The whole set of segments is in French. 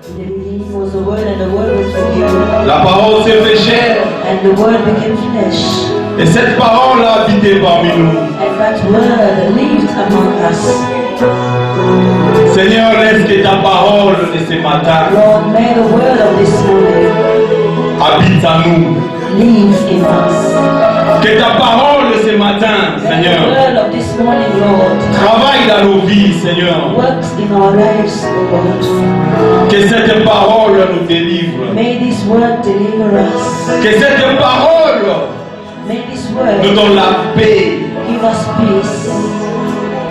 In the beginning was the Word, and the Word was with you. La parole s'est fait chair. And the Word became flesh. Et cette parole a habité parmi nous. And that Word lived among us. Seigneur, laisse que ta parole de ce matin Lord, may the Word of this morning habite en nous. live in us. Que ta parole de ce matin, May the Seigneur, Word of this morning, Lord, travaille dans nos vies, Seigneur. works in our lives, Lord. Que cette parole nous délivre. May this Word deliver us. Que cette parole May this nous Word donne la paix, give us peace,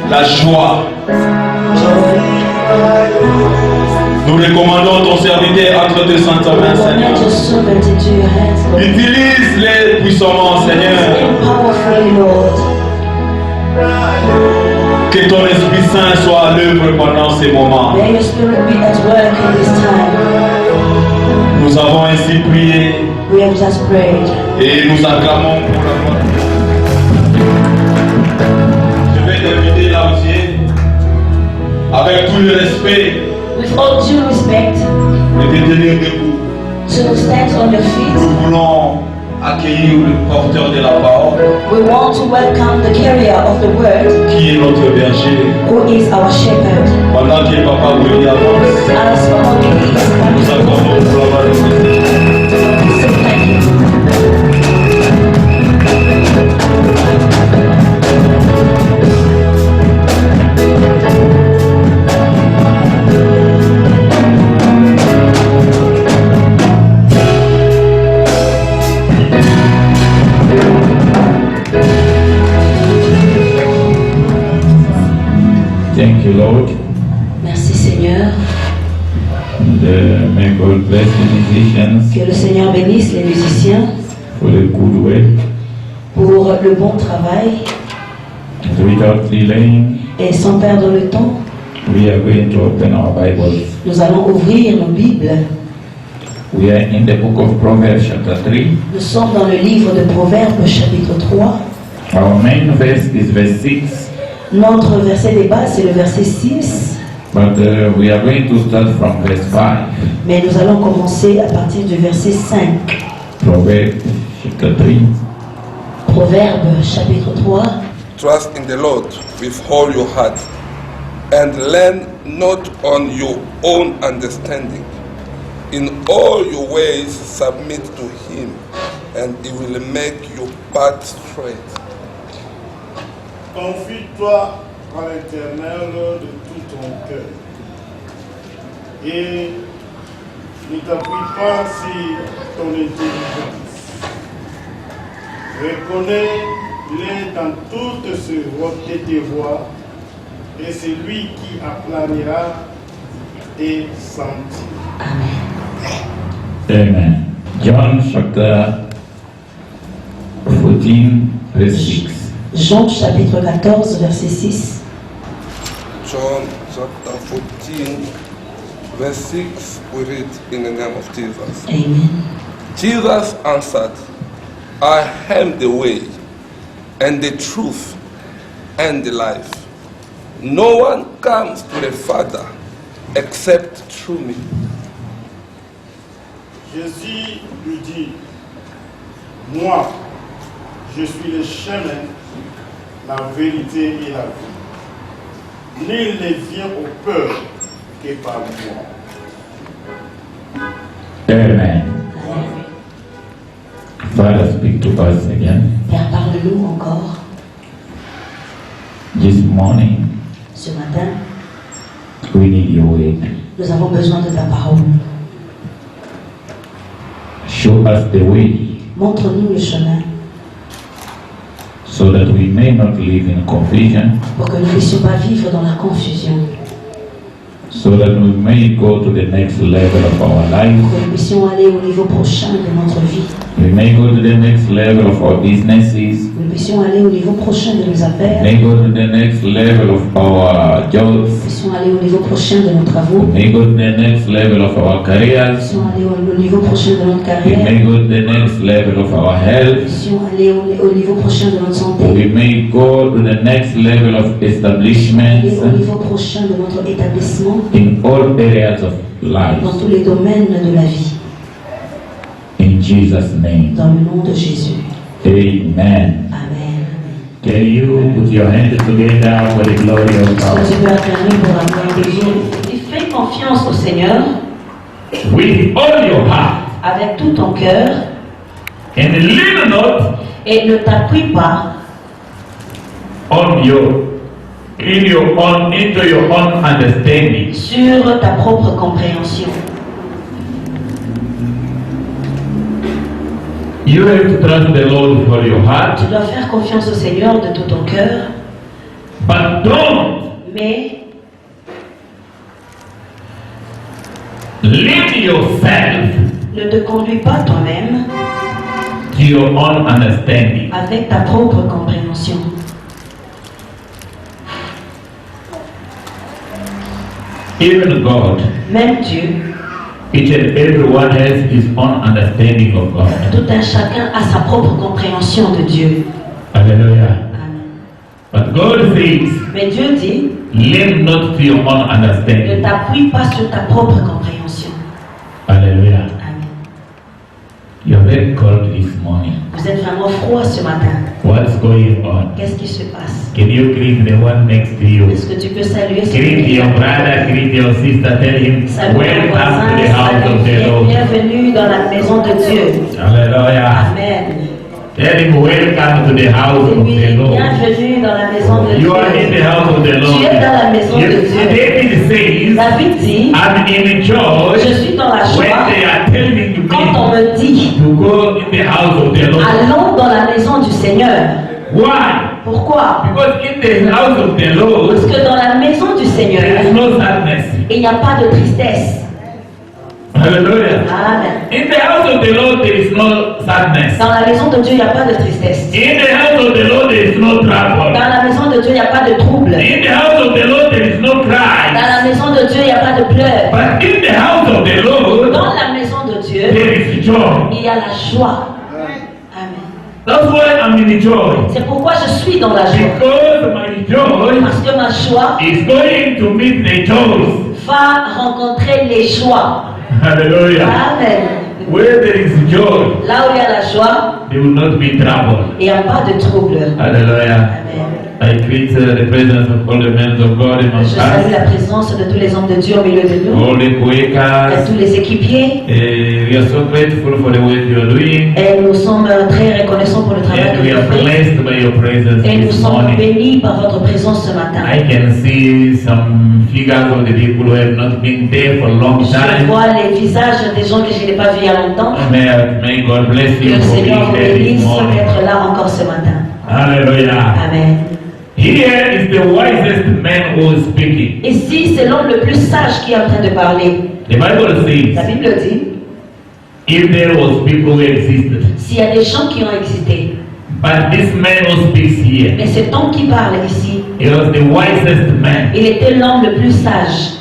la joie. joy. Nous recommandons ton serviteur entre tes saintes mains, Seigneur. Commit your servant into your hands, Lord. Utilise-les puissamment, Seigneur. Powerfully, Lord. Que ton Esprit Saint soit à l'œuvre pendant ces moments. May your Spirit be at work in this time. Nous avons ainsi prié We have just prayed. et nous acclamons pour la gloire. Je vais t'inviter là où tu es, avec tout le respect, With all due respect, de te tenir debout. to stand on your feet. Nous voulons accueillir le porteur de la parole, We want to welcome the carrier of the word, qui est notre berger. who is our shepherd. Pendant que Papa Willy avance, As for me, nous accordons pour l'avoir écouté. say thank you. Thank you, Lord. Merci Seigneur. May God bless the musicians Que le Seigneur bénisse les musiciens for the good work. pour le bon travail. Without delaying, Et sans perdre le temps, we are going to open our Bibles. nous allons ouvrir nos Bibles. We are in the book of Proverbs, chapter 3. Nous sommes dans le livre de Proverbes, chapitre 3. Our main verse is verse 6, Notre verset de base, c'est le verset 6. but we are going to start from verse 5. Mais nous allons commencer à partir du verset 5. Proverbs, chapter 3. Proverbes, chapitre 3. Trust in the Lord with all your heart, and lean not on your own understanding. In all your ways submit to him, and he will make your path straight. Confie-toi à l'Éternel de tout ton cœur et ne t'appuie pas sur ton intelligence. Reconnais-le dans toutes tes voies et c'est lui qui aplanira tes sentiers. Amen. John chapter 14, verse 6. Jean, chapitre 14, verset 6. John chapter 14, verse 6, we read in the name of Jesus. Amen. Jesus answered, I am the way, and the truth, and the life. No one comes to the Father except through me. Jésus lui dit, moi, je suis le chemin, la vérité et la vie. Nul ne vient au Père que par moi. Amen. Father, speak to us again. Père, parle-nous encore This morning, ce matin. we need your word. Nous avons besoin de ta parole. Show us the way Montre-nous le chemin so that we may not live in confusion, pour que nous ne puissions pas vivre dans la confusion, so that we may go to the next level of our life pour que nous puissions aller au niveau prochain de notre vie. We may go to the next level of our businesses. Nous puissions aller au niveau prochain de nos affaires. May go to the next level of our jobs. Nous puissions aller au niveau prochain de nos travaux. May go to the next level of our Nous careers. puissions aller au niveau prochain de notre We carrière. may go to the next level of our Nous health. puissions aller au niveau prochain de notre santé. We may go to the next level of Aller establishments au niveau prochain de notre établissement. in all areas of life. Dans tous les domaines de la vie. In Jesus' name. Dans le nom de Jésus. Amen. Amen. Can you put your hands together for the glory of Est-ce que God? tu peux acclamer pour la gloire de Dieu? Et fais confiance au Seigneur With all your heart. avec tout ton cœur And lean not et ne t'appuie pas into your own understanding. sur ta propre compréhension. You have to trust the Lord for your heart, Tu dois faire confiance au Seigneur de tout ton cœur, but don't mais lead yourself ne te conduis pas toi-même to your own understanding. avec ta propre compréhension. Even God, Même Dieu, each and everyone has his own understanding of God. tout un chacun a sa propre compréhension de Dieu. Hallelujah. Amen. But God says, Mais Dieu dit, lean not to your own ne understanding. t'appuie pas sur ta propre compréhension. Hallelujah. Amen. You're very cold this morning. Vous êtes vraiment froid ce matin. What's going on? Qu'est-ce qui se passe? Can you greet the one next to you? Est-ce que tu peux saluer celui Greet qui your brother, greet your sister, tell him, Salut ton welcome voisin, to the house of the Lord. bienvenue dans la maison de Dieu. Hallelujah. Amen. Tell him, welcome to the house of Dis-lui, the Lord. bienvenue dans la maison de You are in Dieu. the house of the Lord. Tu es dans la maison de Dieu. David says, David dit, I'm in joy je suis dans la when joie they are telling quand on me me dit, to go in the house of the Lord. allons dans la maison du Seigneur. Why? Pourquoi? Because in the house of the Lord, Parce que dans la maison du Seigneur, there is no sadness. il n'y a pas de tristesse. Hallelujah. Amen. In the house of the Lord, there is no sadness. Dans la maison de Dieu, il n'y a pas de tristesse. In the house of the Lord, there is no trouble. Dans la maison de Dieu, il n'y a pas de trouble. In the house of the Lord, there is no Dans cry. la maison de Dieu, il n'y a pas de pleurs. But in the house of the Lord, Dans la maison de Dieu, there is joy. il y a la joie. Amen. That's why I'm in joy. C'est pourquoi je suis dans la joie. Because my joy Parce que ma joie is going to meet the joys. va rencontrer les joies. Hallelujah. Amen. Where there is joy, Là où il y a la joie, there will not be trouble. il n'y a pas de trouble. Hallelujah. Amen. I greet the presence of all the men of God among Je salue us. la présence de tous les hommes de Dieu au milieu de nous, All the et Quakers. tous les équipiers. We are so grateful for the work you are doing. Et nous sommes très reconnaissants pour le travail And que we are vous faites. blessed by your presence Et nous this sommes morning. bénis par votre présence ce matin. I can see some figures of the people who have not been there for a long Je time. vois les visages des gens que je n'ai pas vus il y a longtemps. May God bless Que you le for Seigneur being vous there this bénisse morning. d'être là encore ce matin. Hallelujah. Amen. Here is the wisest man who is speaking. Ici, c'est l'homme le plus sage qui est en train de parler. The Bible La says, Bible dit, if there was people who existed, s'il y a des gens qui ont existé, but this man who speaks here, mais cet homme qui parle ici, he was the wisest man, il était l'homme le plus sage,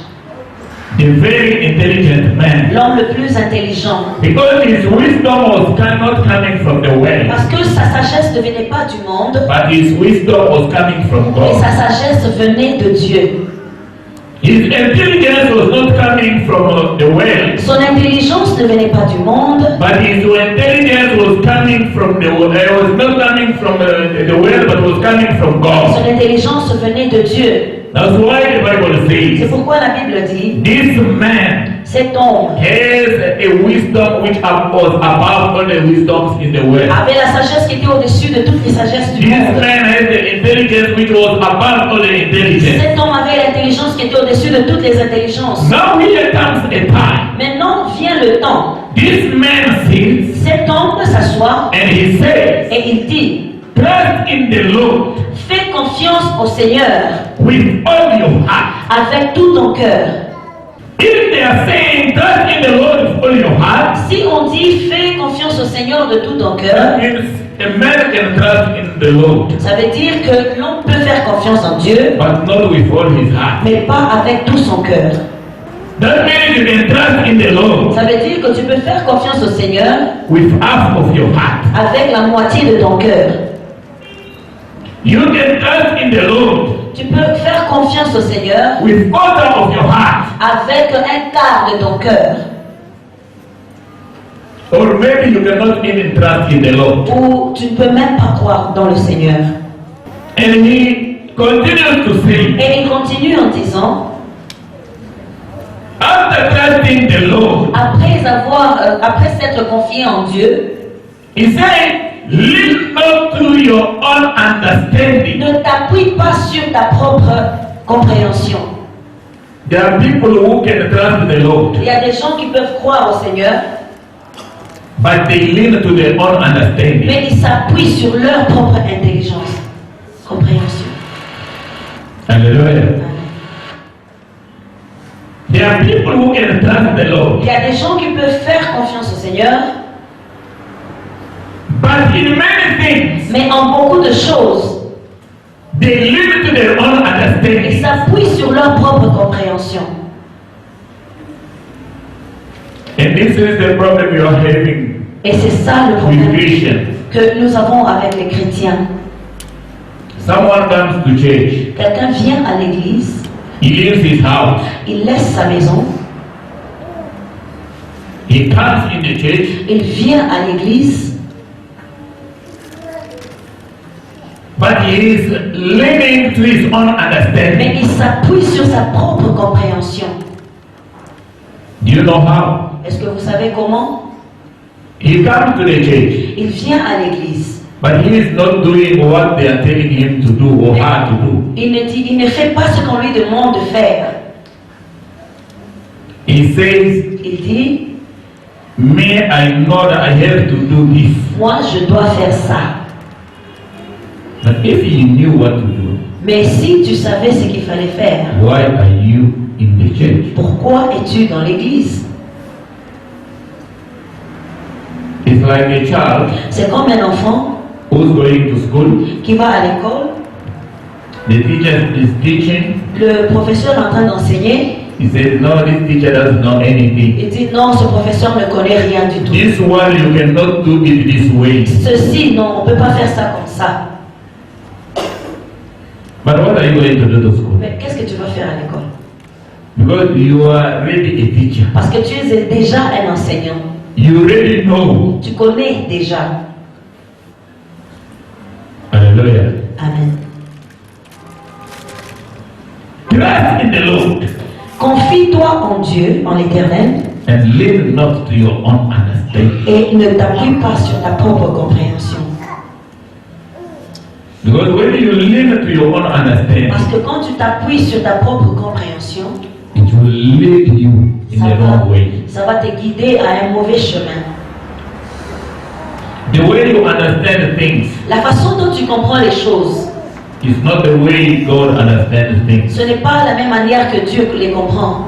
the very intelligent man, l'homme le plus intelligent. because his wisdom was not coming from the world, Parce que sa sagesse ne venait pas du monde, but his wisdom was coming from mais God. sa sagesse venait de Dieu. His intelligence was not coming from the world, Son intelligence ne venait pas du monde, but his intelligence was coming from the world. Was not coming from the world, but was coming from God. son intelligence venait de Dieu. That's why the Bible C'est says, pourquoi la Bible dit, this man cet homme has a wisdom which was above all the wisdoms in the world. avait la sagesse qui était au-dessus de toutes les sagesses du This monde. man has the intelligence which was above all the intelligence. Cet homme avait l'intelligence qui était au-dessus de toutes les intelligences. Now here comes a time. Maintenant vient le temps. This man sits Cet homme s'assoit and he says, et il dit, trust in the Lord fais confiance au Seigneur with all your heart avec tout ton cœur If they are saying trust in the Lord with all your heart, Si on dit fais confiance au Seigneur de tout ton cœur, that means a man can trust in the Lord, ça veut dire que l'on peut faire confiance en Dieu, but not with all his heart. mais pas avec tout son cœur. That means you can trust in the Lord Ça veut dire que tu peux faire confiance au Seigneur with half of your heart. avec la moitié de ton cœur. You can trust in the Lord Tu peux faire confiance au Seigneur with quarter of your heart, avec un quart de ton cœur. or maybe you cannot even trust in the Lord. Ou tu ne peux même pas croire dans le Seigneur. And he continues to say, Et il continue en disant, after trusting the Lord, après s'être confié en Dieu, he said, lean not to your own understanding. ne t'appuie pas sur ta propre compréhension. There are people who can trust the Lord, Il y a des gens qui peuvent croire au Seigneur, but they lean to their own understanding. mais ils s'appuient sur leur propre intelligence, compréhension. Hallelujah. There are people who can trust the Lord, Il y a des gens qui peuvent faire confiance au Seigneur, but in many things, mais en beaucoup de choses, they lean to their own ils understanding. s'appuient sur leur propre compréhension. And this is the problem you are having Et c'est ça le with problème Christians. que nous avons avec les chrétiens. Someone comes to church, Quelqu'un vient à l'église, he leaves his house, il laisse sa maison, he comes in the church, il vient à l'église, but he is leaning to his own mais understanding. il s'appuie sur sa propre compréhension. Do you know how? Est-ce que vous savez comment? He comes to the church, Il vient à l'église, but he is not doing what they are telling him to do or how to do. il ne fait pas ce qu'on lui demande de faire. He says, Il dit, me, I know that I have to do this. moi je dois faire ça. But if you knew what to do, Mais si tu savais ce qu'il fallait faire, why are you in the church? pourquoi es-tu dans l'église? It's like a child C'est comme un enfant who's going to school. qui va à l'école, The teacher is teaching. le professeur est en train d'enseigner, He says, no, this teacher doesn't know anything. il dit non, ce professeur ne connaît rien du tout. This one, you cannot do it this way. Ceci, non, on ne peut pas faire ça comme ça. But what are you going to do to school? Mais qu'est-ce que tu vas faire à l'école? Because you are already a teacher. Parce que tu es déjà un enseignant. You already know. Tu connais déjà. Hallelujah. Amen. Trust in the Lord Confie-toi en Dieu, en l'Éternel, and lean not to your own understanding. et ne t'appuie pas sur ta propre compréhension. Because when you lean to your own understanding, Parce que quand tu t'appuies sur ta propre compréhension, it will lead you in the wrong way. ça va te guider à un mauvais chemin. The way you understand things La façon dont tu comprends les choses, is not the way God understands things. ce n'est pas la même manière que Dieu les comprend.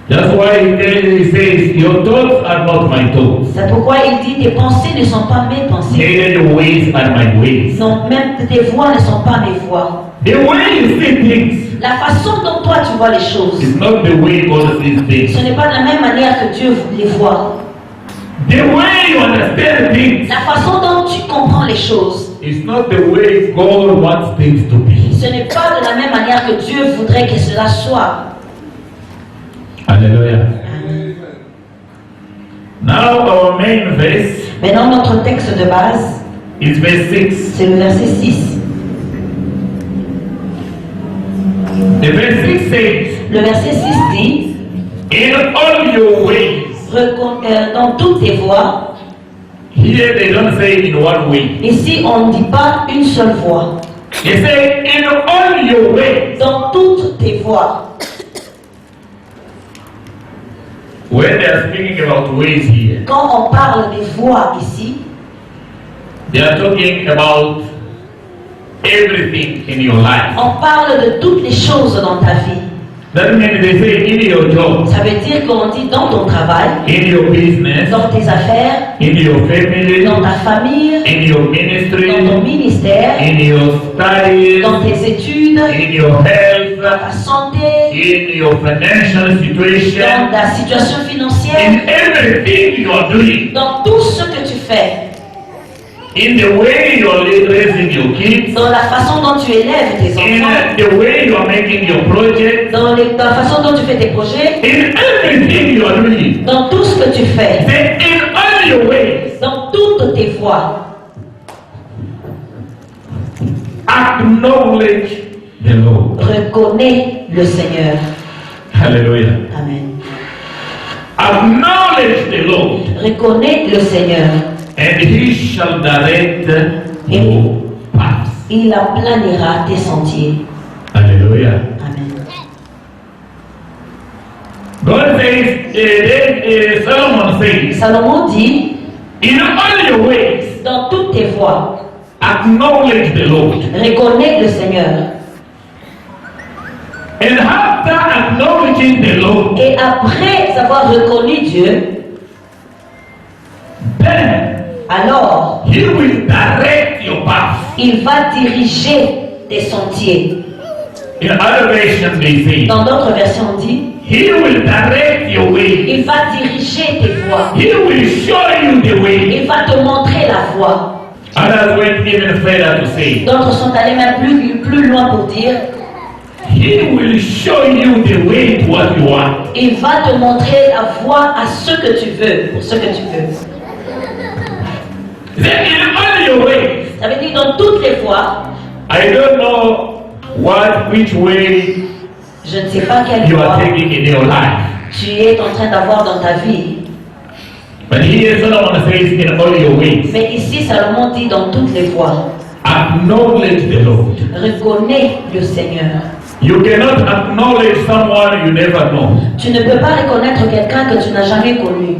That's why he says, your thoughts are not my thoughts. C'est pourquoi il dit, tes pensées ne sont pas mes pensées. Neither your ways are my ways. Non, même tes voix ne sont pas mes voix. The way you see things La façon dont toi tu vois les choses, is not the way God sees ce things. n'est pas de la même manière que Dieu les voit. The way you understand things La façon dont tu comprends les choses, is not the way God wants things to be. ce n'est pas de la même manière que Dieu voudrait que cela soit. Hallelujah. Now our main verse Maintenant, notre texte de base, is verse 6. c'est le verset 6. The verse 6 says, Le verset 6 dit, in all your ways. dans toutes tes voies. Here they don't say in one way. Ici, on ne dit pas une seule voix. They say in all your ways. Dans toutes tes voies. When they are speaking about ways here, Quand on parle des voies ici, they are talking about everything in your life. on parle de toutes les choses dans ta vie. That means they say in your job, Ça veut dire qu'on dit dans ton travail, in your business, dans tes affaires, in your family, dans ta famille, in your dans ton ministry, ministère, in your studies, dans tes études, in your dans health, ta santé, in your financial dans situation, ta situation financière, in everything you are doing, dans tout ce que tu fais, in the way you are raising your kids, dans la façon dont tu élèves tes enfants, in the way you are making your project, dans la façon dont tu fais tes projets, in everything you are doing. dans tout ce que tu fais, Say in all your ways, dans toutes tes voies. acknowledge the Lord. Reconnais le Seigneur. Hallelujah. Amen. Acknowledge the Lord, Reconnais le Seigneur. and He shall direct your paths. Il aplanira tes sentiers. Hallelujah. Amen. God says, Solomon says, Salomon dit, in all your ways, dans toutes tes voies, acknowledge the Lord. reconnais le Seigneur. And after acknowledging the Lord, Et après avoir reconnu Dieu, then alors He will direct your path. il va diriger tes sentiers. In other versions, they say, Dans d'autres versions, on dit, He will direct your way. il va diriger tes voies. He will show you the way. Il va te montrer la voie. Others went even further to say, D'autres sont allés même plus loin pour dire, He will show you the way to what you want. il va te montrer la voie à ce que tu veux, pour ce que tu veux. Then in all your ways, Ça veut dire dans toutes les voies, I don't know which way je ne sais pas quelle you are voie taking in your life. tu es en train d'avoir dans ta vie. But here Solomon says in all your ways, Mais ici, Salomon dit dans toutes les voies, acknowledge the Lord. reconnais le Seigneur. You cannot acknowledge someone you never know. Tu ne peux pas reconnaître quelqu'un que tu n'as jamais connu.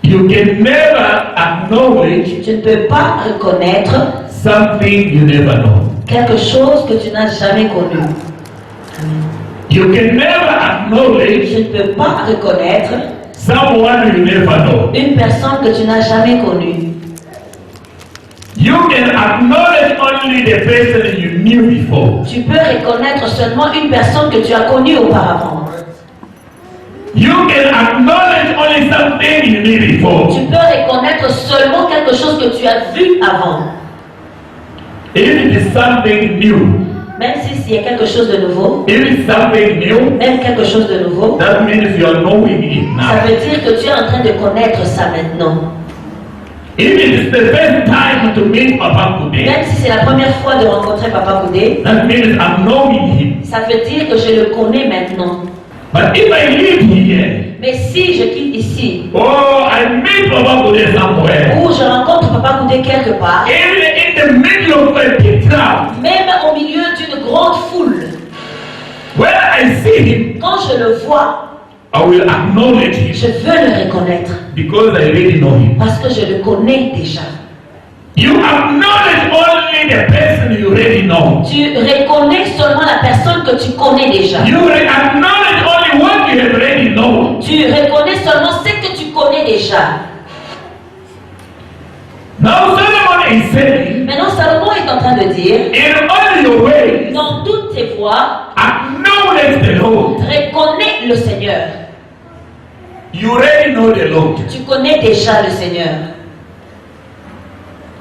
You can never acknowledge Tu ne peux pas reconnaître something you never know. quelque chose que tu n'as jamais connu. You can never acknowledge Tu ne peux pas reconnaître someone you never know. une personne que tu n'as jamais connue. You can acknowledge only the person you knew before. Tu peux reconnaître seulement une personne que tu as connue auparavant. You can acknowledge only something you knew before. Tu peux reconnaître seulement quelque chose que tu as vu avant. If it is something new, Même si c'est quelque chose de nouveau, if it's something new, même quelque chose de nouveau, that means you are knowing it ça now. veut dire que tu es en train de connaître ça maintenant. If it is the first time to meet Papa Kude, Même si c'est la première fois de rencontrer Papa Koudé, that means I'm knowing him. ça veut dire que je le connais maintenant. But if I live here, Mais si je quitte ici, oh, I meet Papa Kude somewhere, ou je rencontre Papa Koudé quelque part, even in the middle of a big crowd, même au milieu d'une grande foule, when I see him, quand je le vois, I will acknowledge him je veux le reconnaître because I already know him. parce que je le connais déjà. You acknowledge only the person you already know. Tu reconnais seulement la personne que tu connais déjà. You acknowledge only what you have already known. Tu reconnais seulement ce que tu connais déjà. Now Solomon is saying, Maintenant, Salomon est en train de dire, in all your ways, dans toutes tes voies, acknowledge the Lord. reconnais le Seigneur. You already know the Lord. Tu connais déjà le Seigneur.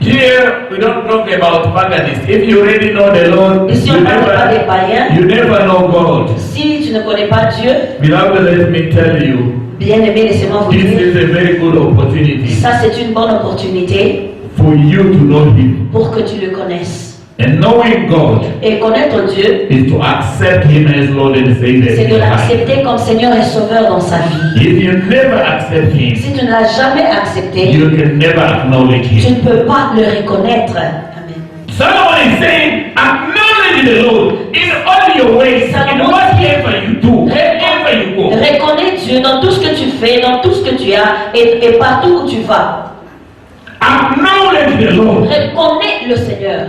Here we don't talk about paganism. If you already know the Lord, Ici, on ne parle pas des païens. you never know God. Si tu ne connais pas Dieu, Beloved, let me tell you, bien aimé, laissez-moi vous this dire, is a very good opportunity ça c'est une bonne opportunité for you to know Him. pour que tu le connaisses. And knowing God Et connaître Dieu, is to accept Him as Lord and Savior. c'est in de your life. l'accepter comme Seigneur et Sauveur dans sa vie. If you never accept Him, Si tu ne l'as jamais accepté, you can never acknowledge tu Him. ne peux pas le reconnaître. Amen. Solomon is saying, acknowledge the Lord in all your ways, in whatever you do, wherever you go. Reconnais Dieu dans tout ce que tu fais, dans tout ce que tu as et partout où tu vas. Acknowledge the Lord. Reconnais le Seigneur.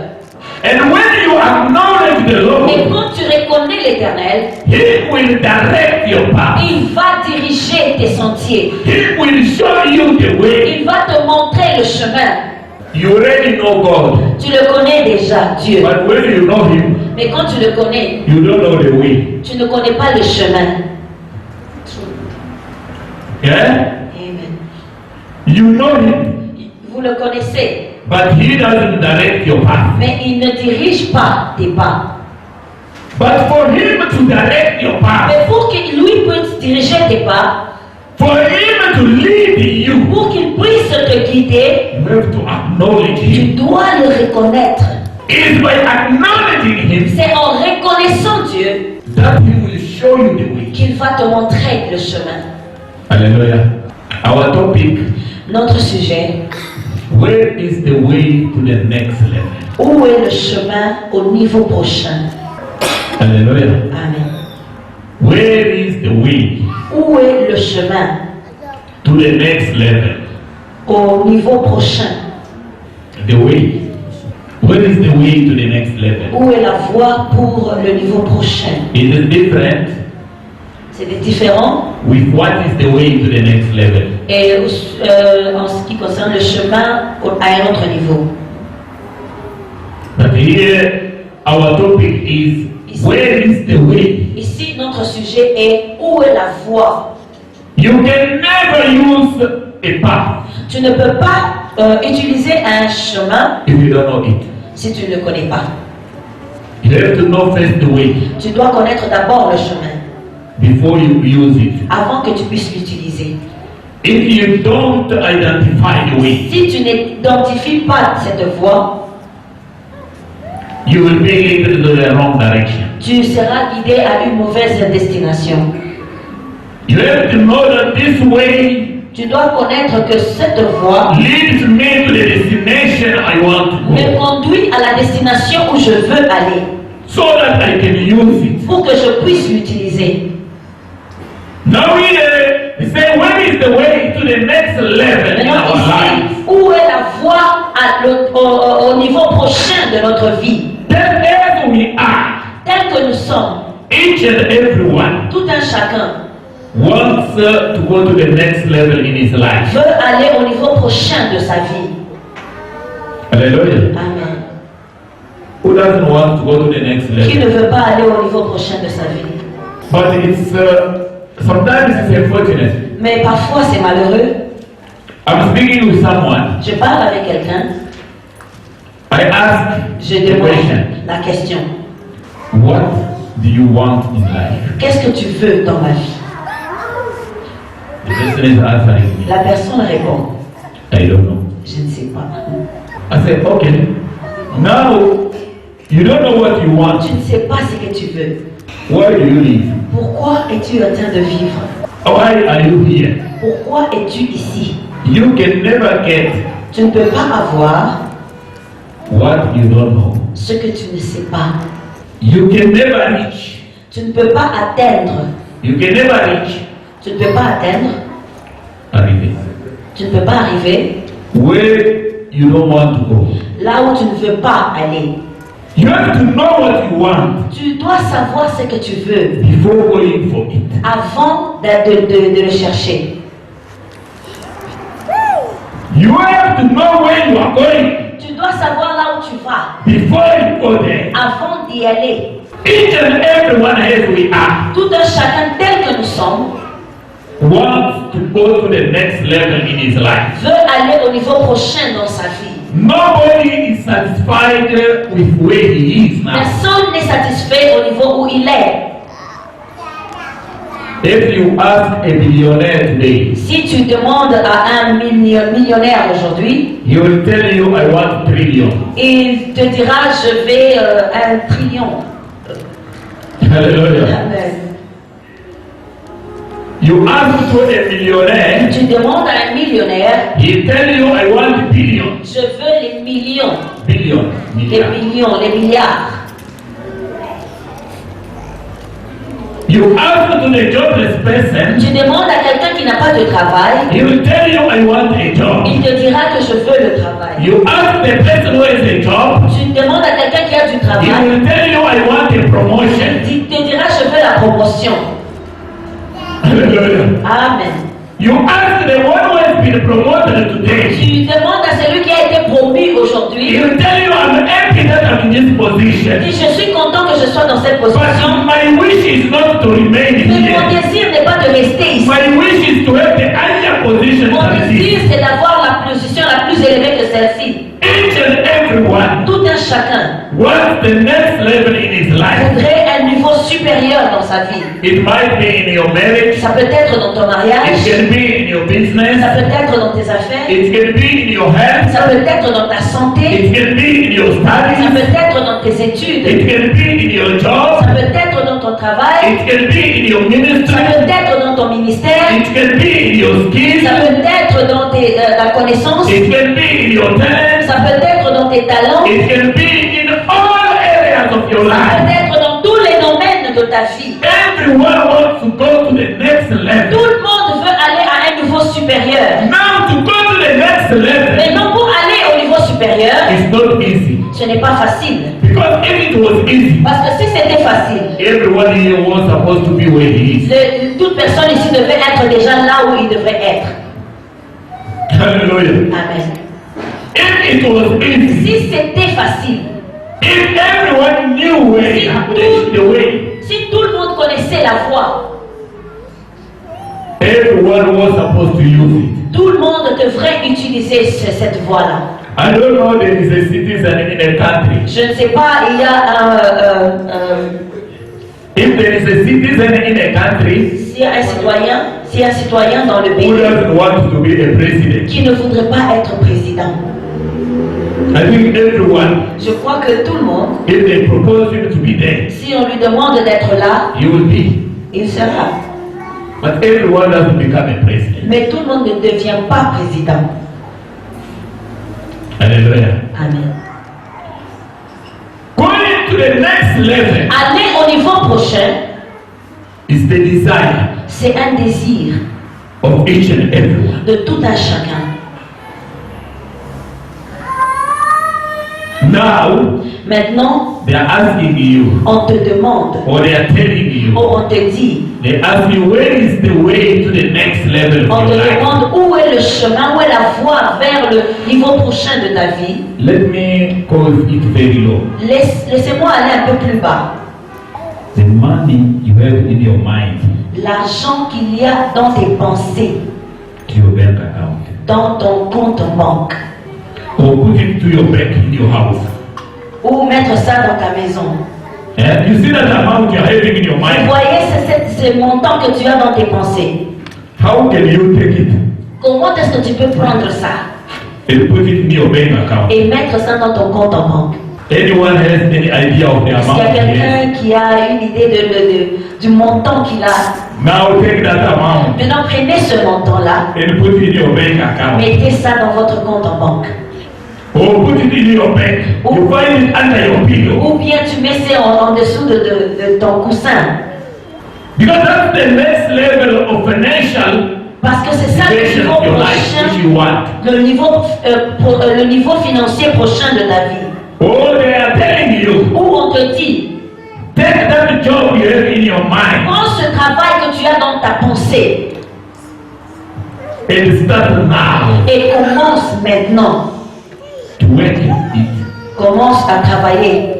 And when you acknowledge the Et Lord, quand tu reconnais l'Éternel, He will direct your path. il va diriger tes sentiers. He will show you the way. Il va te montrer le chemin. You already know God, Tu le connais déjà, Dieu. but when you know Him, Mais quand tu le connais, you don't know the way. tu ne connais pas le chemin. Yeah? Amen. You know Him, Vous le connaissez, but He doesn't direct your path. mais il ne dirige pas tes pas. But for Him to direct your path, Mais pour qu'il lui puisse diriger tes pas, for Him to lead you, pour qu'il puisse te guider, you have to acknowledge tu Him. dois le reconnaître. It is by acknowledging Him C'est en reconnaissant Dieu that He will show you the way. qu'il va te montrer le chemin. Hallelujah. Our topic: Notre sujet, where is the way to the next level? où est le chemin au niveau prochain? Hallelujah. Amen. Where is the way Où est le chemin to the next level? au niveau prochain? The way. Where is the way to the next level? Où est la voie pour le niveau prochain? It is different C'est différent. with what is the way to the next level. Et en ce qui concerne le chemin à un autre niveau. But here, our topic is where is the way? Ici, notre sujet est où est la voie? You can never use a path Tu ne peux pas utiliser un chemin if you don't know it. si tu ne le connais pas. You have to know first the way Tu dois connaître d'abord le chemin before you use it. avant que tu puisses l'utiliser. If you don't identify the way, Si tu n'identifies pas cette voie, you will be leading to the wrong direction. tu seras guidé à une mauvaise destination. You have to know that this way Tu dois connaître que cette voie leads me to the destination I want to me go, conduit à la destination où je veux aller so that I can use it. pour que je puisse l'utiliser. Now we say, where is the way to the next level in Maintenant, our life? ici, où est la voie au niveau prochain de notre vie? Then as we are, Tel que nous sommes, each and everyone tout un chacun wants to go to the next level in his life. veut aller au niveau prochain de sa vie. Hallelujah. Amen. Who doesn't want to go to the next Qui ne level? veut pas aller au niveau prochain de sa vie? But it's sometimes it's unfortunate. Mais parfois c'est malheureux. I'm speaking with someone. Je parle avec quelqu'un, I ask je the demande question: la question. what do you want in life? Qu'est-ce que tu veux dans ma vie? The person is answering me. La personne répond, I don't know. je ne sais pas. I say, okay. Now you don't know what you want. Tu ne sais pas ce que tu veux. Why do you live? Pourquoi es-tu en train de vivre? Why are you here? Pourquoi es-tu ici? You can never get Tu ne peux pas avoir what you don't know. ce que tu ne sais pas. You can never reach. Tu ne peux pas atteindre. You can never reach. Tu ne peux pas atteindre. Arriver. Tu ne peux pas arriver Where you don't want to go. là où tu ne veux pas aller. You have to know what you want Tu dois savoir ce que tu veux before going for it. avant de le chercher. You have to know where you are going Tu dois savoir là où tu vas before you go there. avant d'y aller. Each and everyone as we are Tout un chacun tel que nous sommes wants to go to the next level in his life. veut aller au niveau prochain dans sa vie. Nobody is satisfied with where he is now. Personne n'est satisfait au niveau où il est. If you ask a billionaire today, Si tu demandes à un millionnaire aujourd'hui, he will tell you, I want trillion. il te dira je vais 1 trillion. Hallelujah. Amen. You ask to a millionaire, Tu demandes à un millionnaire, he tell you, I want billion. je veux les millions, Billion. les Milliard. millions, les milliards. You You ask to the jobless person, Tu demandes à quelqu'un qui n'a pas de travail, he will tell you, I want a job. il te dira que je veux le travail. You ask the person who has a job, Tu demandes à quelqu'un qui a du he travail, will tell you, I want a promotion. il te dira je veux la promotion. Hallelujah. Amen. You ask the one who has been promoted today, Tu demandes à celui qui a été promu he aujourd'hui, will tell you, I'm happy that I'm in this il position. dit je suis content que je sois dans cette But position, my wish is not to remain mais mon here. désir n'est pas de rester ici. My wish is to have the higher position Mon than désir this. c'est d'avoir la position la plus élevée que celle-ci. Each and everyone Tout un chacun wants the next level in his life. voudrait un niveau supérieur dans sa vie. It might be in your marriage, Ça peut être dans ton it mariage, can be in your ça business, peut être dans tes affaires, it can be in your health, ça peut être dans ta santé, it can be in your ça studies, peut être dans tes études, it can be in your job, ça peut être dans ton travail, it can be in your ça ministry, peut être dans ton ministère, it can be in your ça skills, peut être dans ta connaissance, it can be in your talents, ça peut être dans tes talents, it can be in all areas of your ça peut life. être dans tous les domaines de ta vie. Everyone wants to go to the next Tout level. le monde veut aller à un niveau supérieur. Now to go to the next level Mais non, pour aller au niveau supérieur, is not easy. ce n'est pas facile. Because if it was easy, Parce que si c'était facile, everyone here was supposed to be where he is. toute personne ici devait être déjà là où il devrait être. Hallelujah. Amen. If it was easy, Si c'était facile, if everyone knew where he is, the way, si tout le monde connaissait la voie, everyone was supposed to use it. tout le monde devrait utiliser cette voie-là. I don't know there is a citizen in a country. Je ne sais pas, il y a If there is a citizen in a country s'il y a un citoyen dans le who pays doesn't want to be a president, qui ne voudrait pas être président. I think everyone, Je crois que tout le monde, if they propose him to be there, si on lui demande d'être là, he will be. il sera. But everyone doesn't become a president. Mais tout le monde ne devient pas président. Hallelujah. Amen. Going to the next level Aller au niveau prochain, is the desire c'est un désir of each and everyone. de tout un chacun. Now, Maintenant, they are asking you, on te demande, or they are telling you, ou on te dit, they ask you, where is the way to the next level on of te your life? demande où est le chemin, où est la voie vers le niveau prochain de ta vie. Let me cause it very low. Laissez-moi aller un peu plus bas. The money you have in your mind L'argent qu'il y a dans tes pensées, to your bank account, dans ton compte en banque, or put it to your bank in your house. ou mettre ça dans ta maison. And you see that amount you are having in your Vous mind. voyez ce montant que tu as dans tes pensées. How can you take it Comment est-ce que tu peux prendre ça and put it in your bank account? et mettre ça dans ton compte en banque? Anyone has any idea of the Est-ce qu'il y a amount? Yes. quelqu'un qui a une idée du montant qu'il a? Now take that amount Maintenant, prenez ce montant-là, and put it in your bank account. mettez ça dans votre compte en banque. Or put it in your bank. You find it under your pillow. Ou bien tu mets ça en dessous de ton coussin. Because that's the next level of financial Parce que c'est ça le situation niveau of your life which prochain, you want. le niveau financier prochain de ta vie. Or they are telling you, Où on te dit, take that job you have in your mind prends ce travail que tu as dans ta pensée and start now et commence maintenant. to work it. Commence à travailler.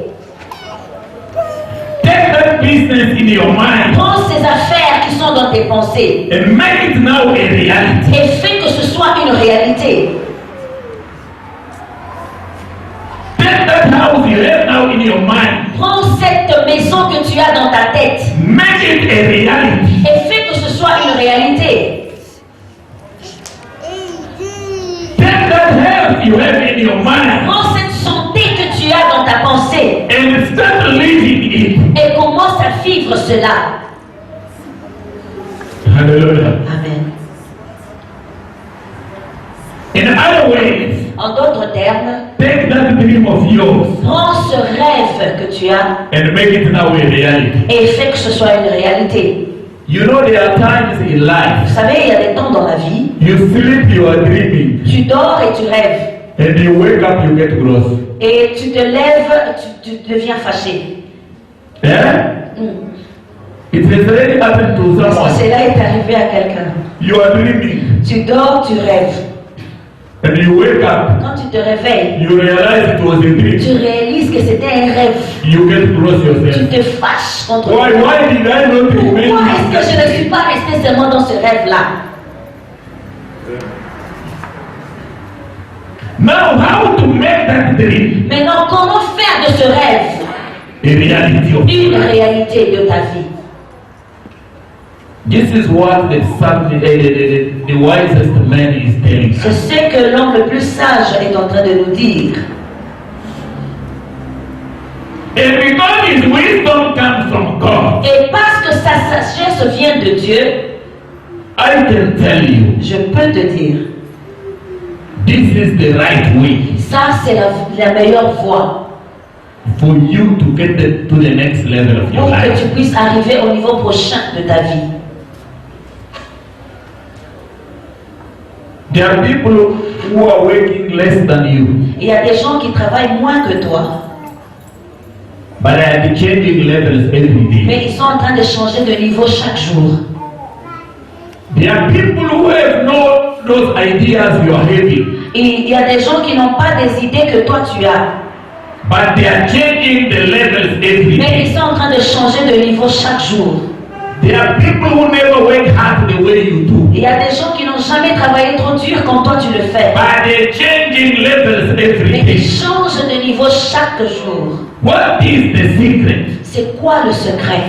Take that business in your mind Prends ces affaires qui sont dans tes pensées and make it now a reality. et fais que ce soit une réalité. Take that house you have now in your mind, Prends cette maison que tu as dans ta tête make it a reality. et fais que ce soit une réalité. Take that health you have in your mind Prends cette santé que tu as dans ta pensée and start living it. et commence à vivre cela. Hallelujah. Amen. In other ways, En d'autres termes, take that that dream of yours Prends ce rêve que tu as and make it now a reality. et fais que ce soit une réalité. You know, there are times in Vous life savez, il y a des temps dans la vie, you sleep, you are dreaming, tu dors et tu rêves. and you wake up, you get gross. Et tu te lèves, tu deviens fâché. Yeah? Hmm. It has already happened to Parce que someone. cela est arrivé à quelqu'un. You are dreaming, Tu dors, tu rêves. and you wake up, Quand tu te réveilles, you realize it was a dream. tu réalises que c'était un rêve. You get gross Tu yourself. te fâches contre Why did I not remain? Pourquoi est-ce que je ne suis pas resté seulement dans ce rêve-là? Now, how to make that dream Maintenant, comment faire de ce rêve a reality of une your life? réalité de ta vie? This is what the wisest man is telling C'est us. ce que l'homme le plus sage est en train de nous dire. And because his wisdom comes from God, Et parce que sa sagesse vient de Dieu, I can tell you, je peux te dire, this is the right way ça c'est la meilleure voie for you to get to the next level of your pour que life. tu puisses arriver au niveau prochain de ta vie. There are people who are working less than you, Il y a des gens qui travaillent moins que toi, but they are changing levels every day. mais ils sont en train de changer de niveau chaque jour. There are people who have no those ideas you are having, Il y a des gens qui n'ont pas des idées que toi tu as, but they are changing the levels every mais day. ils sont en train de changer de niveau chaque jour. There are people who never work hard the way you do, Il y a des gens qui n'ont jamais travaillé trop dur comme toi tu le fais, but they're changing levels every mais day. ils changent de niveau chaque jour. What is the secret? C'est quoi le secret?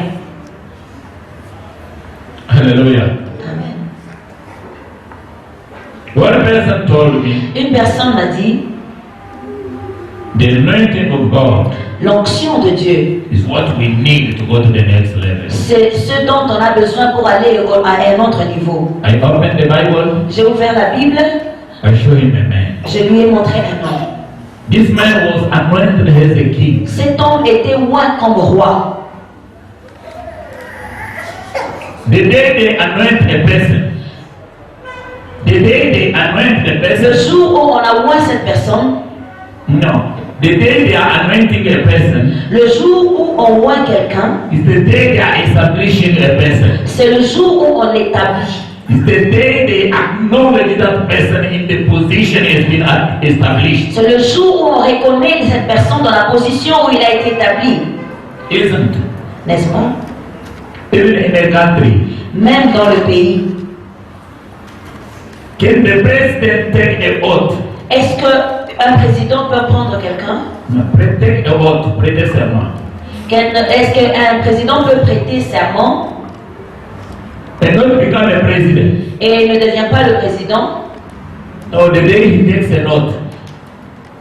Hallelujah. Amen. One person told me Une personne m'a dit, the anointing of God l'onction de Dieu, is what we need to go to the next level. c'est ce dont on a besoin pour aller à un autre niveau. I opened the Bible, J'ai ouvert la Bible, I show him a man. je lui ai montré un homme. This man was anointed as a king. Cet homme était oint comme roi. The day they anoint a person, Le jour où on a oint cette personne, no. The day they are anointing a person le jour où on oint quelqu'un, is the day they are establishing a person. c'est le jour où on l'établit. It's the day they acknowledge that person in the position has been established. C'est le jour où on reconnaît cette personne dans la position où il a été établi. Isn't it? N'est-ce pas? Even in a country, Même dans le pays. can the president take a oath? Est-ce qu'un président peut prendre quelqu'un? No, take a oath, prêter serment. Est-ce qu'un président peut prêter serment And not become a president. et il ne devient pas le président? No, the day he takes an oath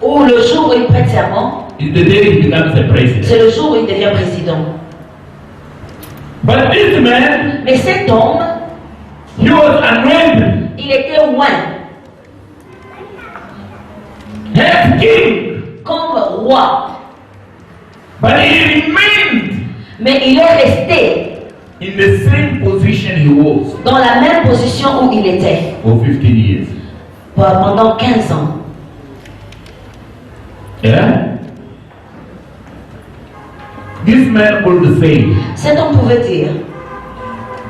Ou le jour où il prête serment, is the day he becomes a president. c'est le jour où il devient président. But this man, Mais cet homme, he was anointed il était oint as king, comme roi. but he remained Mais il est resté in the same position he was dans la même position où il était for 15 years. pendant 15 ans. Yeah? This man could say, Cet homme pouvait dire,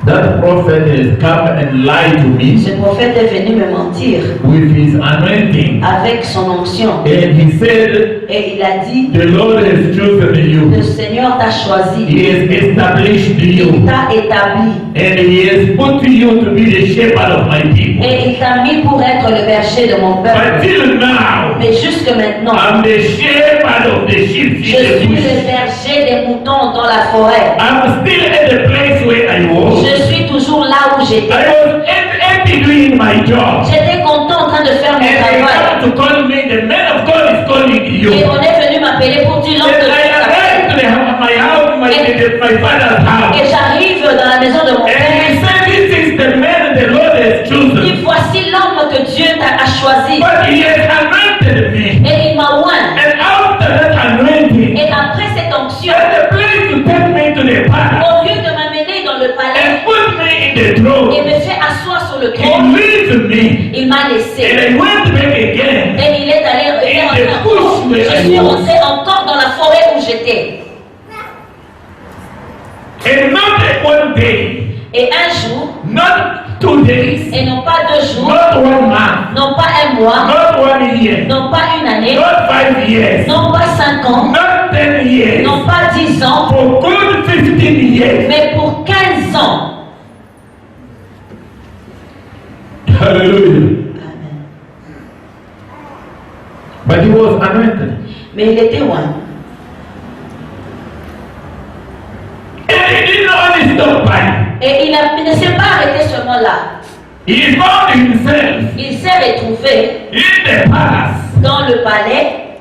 that prophet has come and lied to me ce prophète est venu me mentir with his anointing. avec son onction. And he said, Et il a dit, the Lord has chosen le you. Seigneur t'a choisi, He has established il you. t'a établi And he has put you to be the shepherd of my people. et il t'a mis pour être le berger de mon But peuple. till now, Mais jusque maintenant, I'm the shepherd of the sheep je in the suis bush. le berger des moutons dans la forêt. I'm still at the place where I was. Je suis toujours là où I j'étais. was happy doing my job. J'étais content en train de faire And mon they travail. come to call me, the man of God is calling you. Et on est venu m'appeler pour dire l'homme And de I Dieu arrived t'appelle. to my house, my father's house. Et j'arrive dans la maison de mon And he père. said, this is the man the Lord has Et chosen. voici l'homme que Dieu a choisi. But he has anointed me. Et il m'a oint. And the throne. et me fait asseoir sur le He trône. leaves me. Il m'a laissé. And I went back again. Et il est rentré encore. Je suis rentré encore dans la forêt où j'étais. And not one day, Et un jour, not 2 days, et non pas 2 jours, not 1 month, non pas un mois, not 1 year, non pas une année, not 5 years, non pas 5 ans, not 10 years, non pas 10 ans, for good 15 years. mais pour 15 ans. Hallelujah. But he was anointed. Mais il était loin. And he didn't only stop by. Et il ne s'est pas arrêté seulement là. He found himself Il s'est retrouvé in the palace dans le palais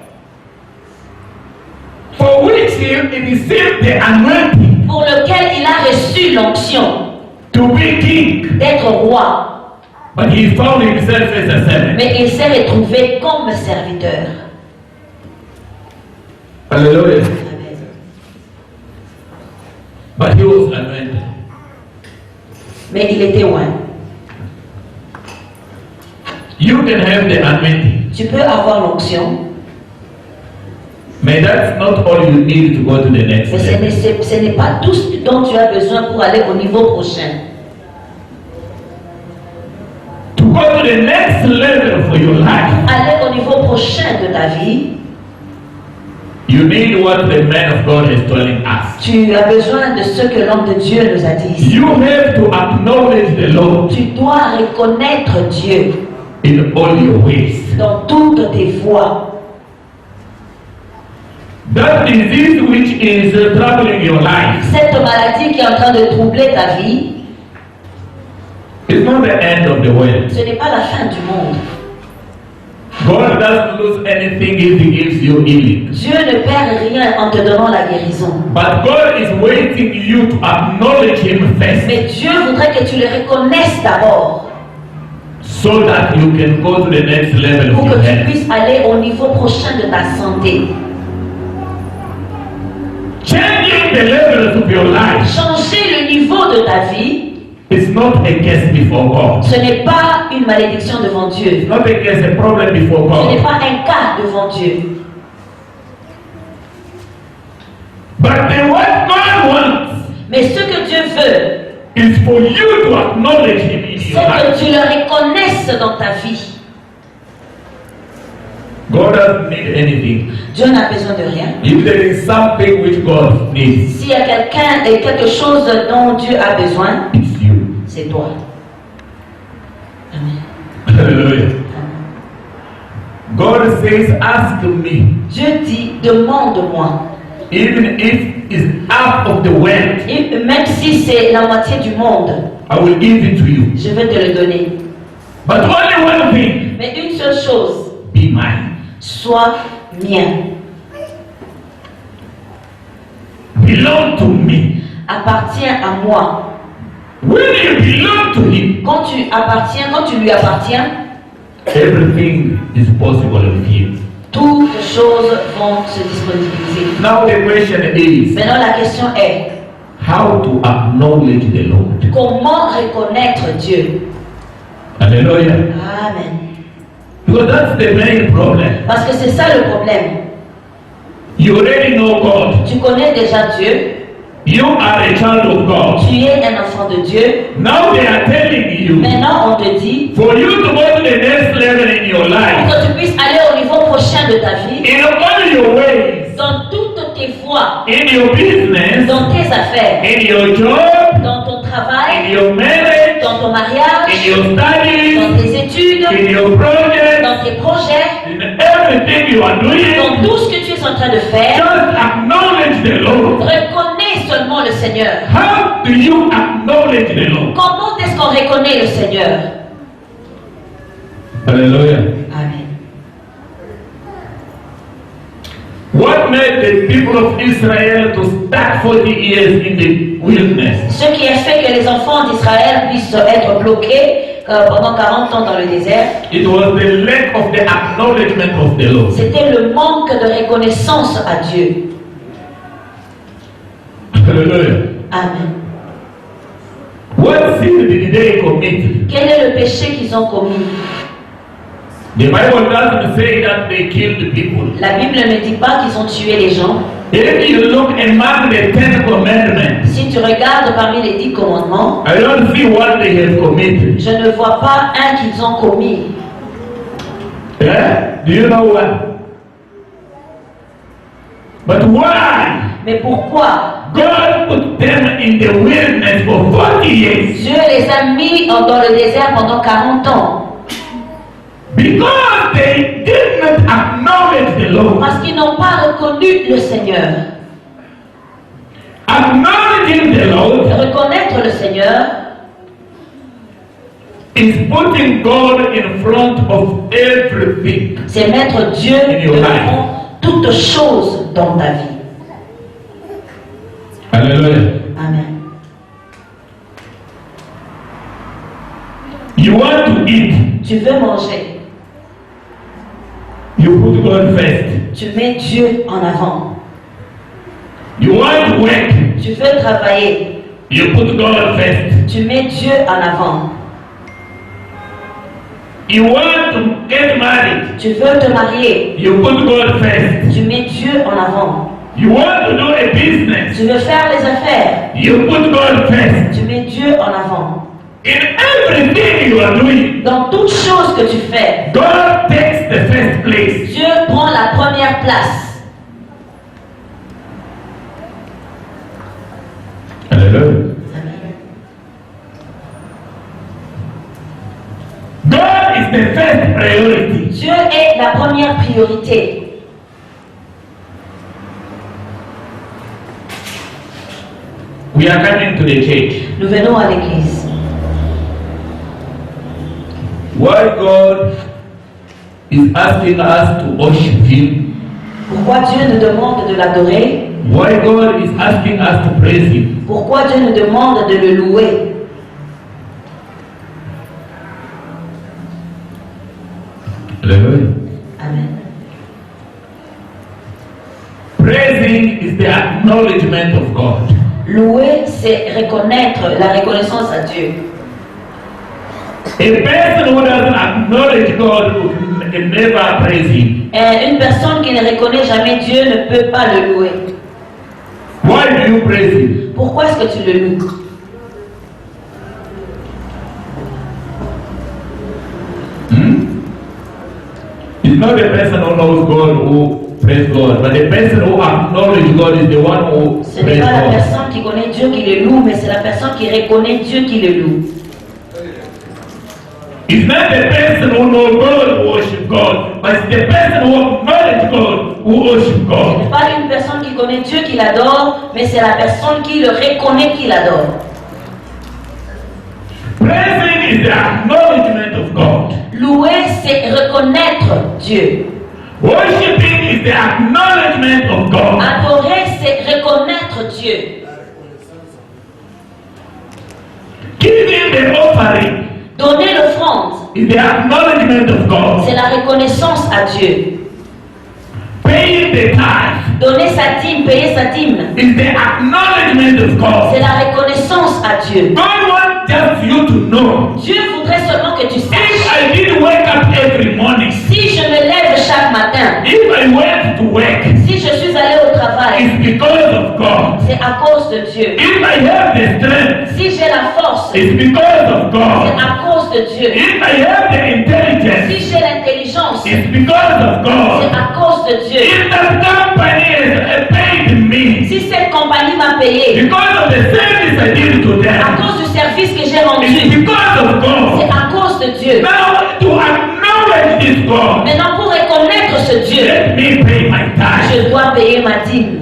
for which he received the anointing pour lequel il a reçu l'onction to be king. d'être roi. But he found himself as a servant. Mais il s'est retrouvé comme serviteur. Hallelujah. But he was anointed. Mais il était loin. You can have the anointing. Tu peux avoir l'onction, But that's not all you need to go to the next mais level. ce n'est pas tout ce dont tu as besoin pour aller au niveau prochain. To go to the next level for your life, Aller au niveau prochain de ta vie, you need what the man of God is telling us. tu as besoin de ce que l'homme de Dieu nous a dit. You have to acknowledge the Lord Tu dois reconnaître Dieu in all your ways. dans toutes tes voies. That disease which is troubling your life Cette maladie qui est en train de troubler ta vie, is not the end of the world. ce n'est pas la fin du monde. God doesn't lose anything if He gives you healing. Dieu ne perd rien en te donnant la guérison. But God is waiting you to acknowledge Him first Mais Dieu voudrait que tu le reconnaisses d'abord so that you can go to the next level pour of que your tu health. puisses aller au niveau prochain de ta santé. Changing the levels of your life Changer le niveau de ta vie, is not a case before God. ce n'est pas une malédiction devant Dieu. It's not a case, a problem before Ce n'est God. pas un cas devant Dieu. But what God wants Mais ce que Dieu veut, is for you to acknowledge Him in c'est your life. que tu le reconnaisses dans ta vie. God doesn't need anything. Dieu n'a besoin de rien. If there is something which God needs, S'il y a quelqu'un et quelque chose dont Dieu a besoin, it's you. c'est toi. Amen. Hallelujah. God says, ask me, Dieu dit, demande-moi. even if it's half of the world, Et même si c'est la moitié du monde, I will give it to you. je vais te le donner. But only one thing, Mais une seule chose, be mine. sois mien, Belong to me. appartiens à moi. When you belong to Him, Quand tu lui appartiens, everything is possible with Him. toutes choses vont se disponibiliser. Now the question is, Maintenant la question est, how to acknowledge the Lord? comment reconnaître Dieu? Hallelujah. Amen. Because that's the main problem. Parce que c'est ça le problème. You already know God. Tu connais déjà Dieu, You are a child of God. tu es un enfant de Dieu. Now they are telling you, Maintenant on te dit, for you to go to the next level in your pour life, que tu puisses aller au niveau prochain de ta vie, in all your ways, dans toutes tes voies, in your business, dans tes affaires, in your job, dans ton in travail, your marriage, dans ton in mariage, your dans studies, tes études, in your projects, dans tes projets, in everything you are dans doing, tout ce que tu es en train de faire. just acknowledge the Lord. Reconnais seulement le Seigneur. How do you acknowledge the Lord? Comment est-ce qu'on reconnaît le Seigneur? Hallelujah. Amen. What made the people of Israel to start 40 years in the wilderness? Ce qui a fait que les enfants d'Israël puissent être bloqués pendant 40 ans dans le désert, It was the lack of the acknowledgement of the Lord. c'était le manque de reconnaissance à Dieu. Hallelujah. Amen. What sin did they commit? Quel est le péché qu'ils ont commis? The Bible doesn't say that they killed people. La Bible ne dit pas qu'ils ont tué les gens. If you look among the 10 commandments, Si tu regardes parmi les 10 commandements, I don't see what they have committed. je ne vois pas un qu'ils ont commis. Do you know what? But why? Mais pourquoi God put them in the wilderness for 40 years. Dieu les a mis dans le désert pendant 40 ans? Because they did not acknowledge the Lord. Parce qu'ils n'ont pas reconnu le Seigneur. Acknowledging the Lord Reconnaître le Seigneur, is putting God in front of everything. c'est mettre Dieu devant toute chose dans ta vie. Hallelujah. Amen. You want to eat, Tu veux manger, you put God first. tu mets Dieu en avant. You want to work, Tu veux travailler, you put God first. tu mets Dieu en avant. You want to get married, Tu veux te marier, you put God first. tu mets Dieu en avant. You want to do a business, Tu veux faire les affaires, you put God first. tu mets Dieu en avant. In everything you are doing, Dans toute chose que tu fais, God takes the first place. Dieu prend la première place. Hallelujah. God is the first priority. Dieu est la première priorité. We are coming to the church. Nous venons à l'église. Why God is asking us to worship Him? Pourquoi Dieu nous demande de l'adorer? Why God is asking us to praise Him? Pourquoi Dieu nous demande de le louer? Hallelujah. Amen. Praising is the acknowledgement of God. Louer, c'est reconnaître la reconnaissance à Dieu. A person who doesn't acknowledge God can never praise Him. Une personne qui ne reconnaît jamais Dieu ne peut pas le louer. Why do you praise Him? Pourquoi est-ce que tu le loues? It's not the person who knows God who praise God, but the person who acknowledges God is the one who Ce n'est praise pas la God. personne qui connaît Dieu qui le loue, mais c'est la personne qui reconnaît Dieu qui le loue. It's not the person who knows God who worship God, but it's the person who acknowledges God who worship Ce God. n'est pas une personne qui connaît Dieu qui l'adore, mais c'est la personne qui le reconnaît qui l'adore. Praising is the acknowledgement of God. Louer, c'est reconnaître Dieu. Worshiping is the acknowledgement of God. Adorer, c'est reconnaître Dieu. Giving the offering Donner l'offrande, is the acknowledgement of God. c'est la reconnaissance à Dieu. Paying the tithe Donner sa dîme, payer sa dîme, is the acknowledgement of God. c'est la reconnaissance à Dieu. God wants just you to know. Dieu voudrait seulement que tu If saches. I didn't wake up every morning, Si je me lève chaque matin, if I went to work, si je suis allé au travail, it's because of God. c'est à cause de Dieu. If I have the strength, Si j'ai la force, c'est it's because of God. à cause de Dieu. If I have the intelligence, Si j'ai l'intelligence, it's because of c'est God. à cause de Dieu. If that company has paid me Si cette compagnie m'a payé, because of the service I did to à them, cause du service que j'ai it's rendu, because of c'est God. à cause de Dieu. Now, to acknowledge this God, Maintenant, pour reconnaître ce Dieu, let me pay my tithe. je dois payer ma dîme.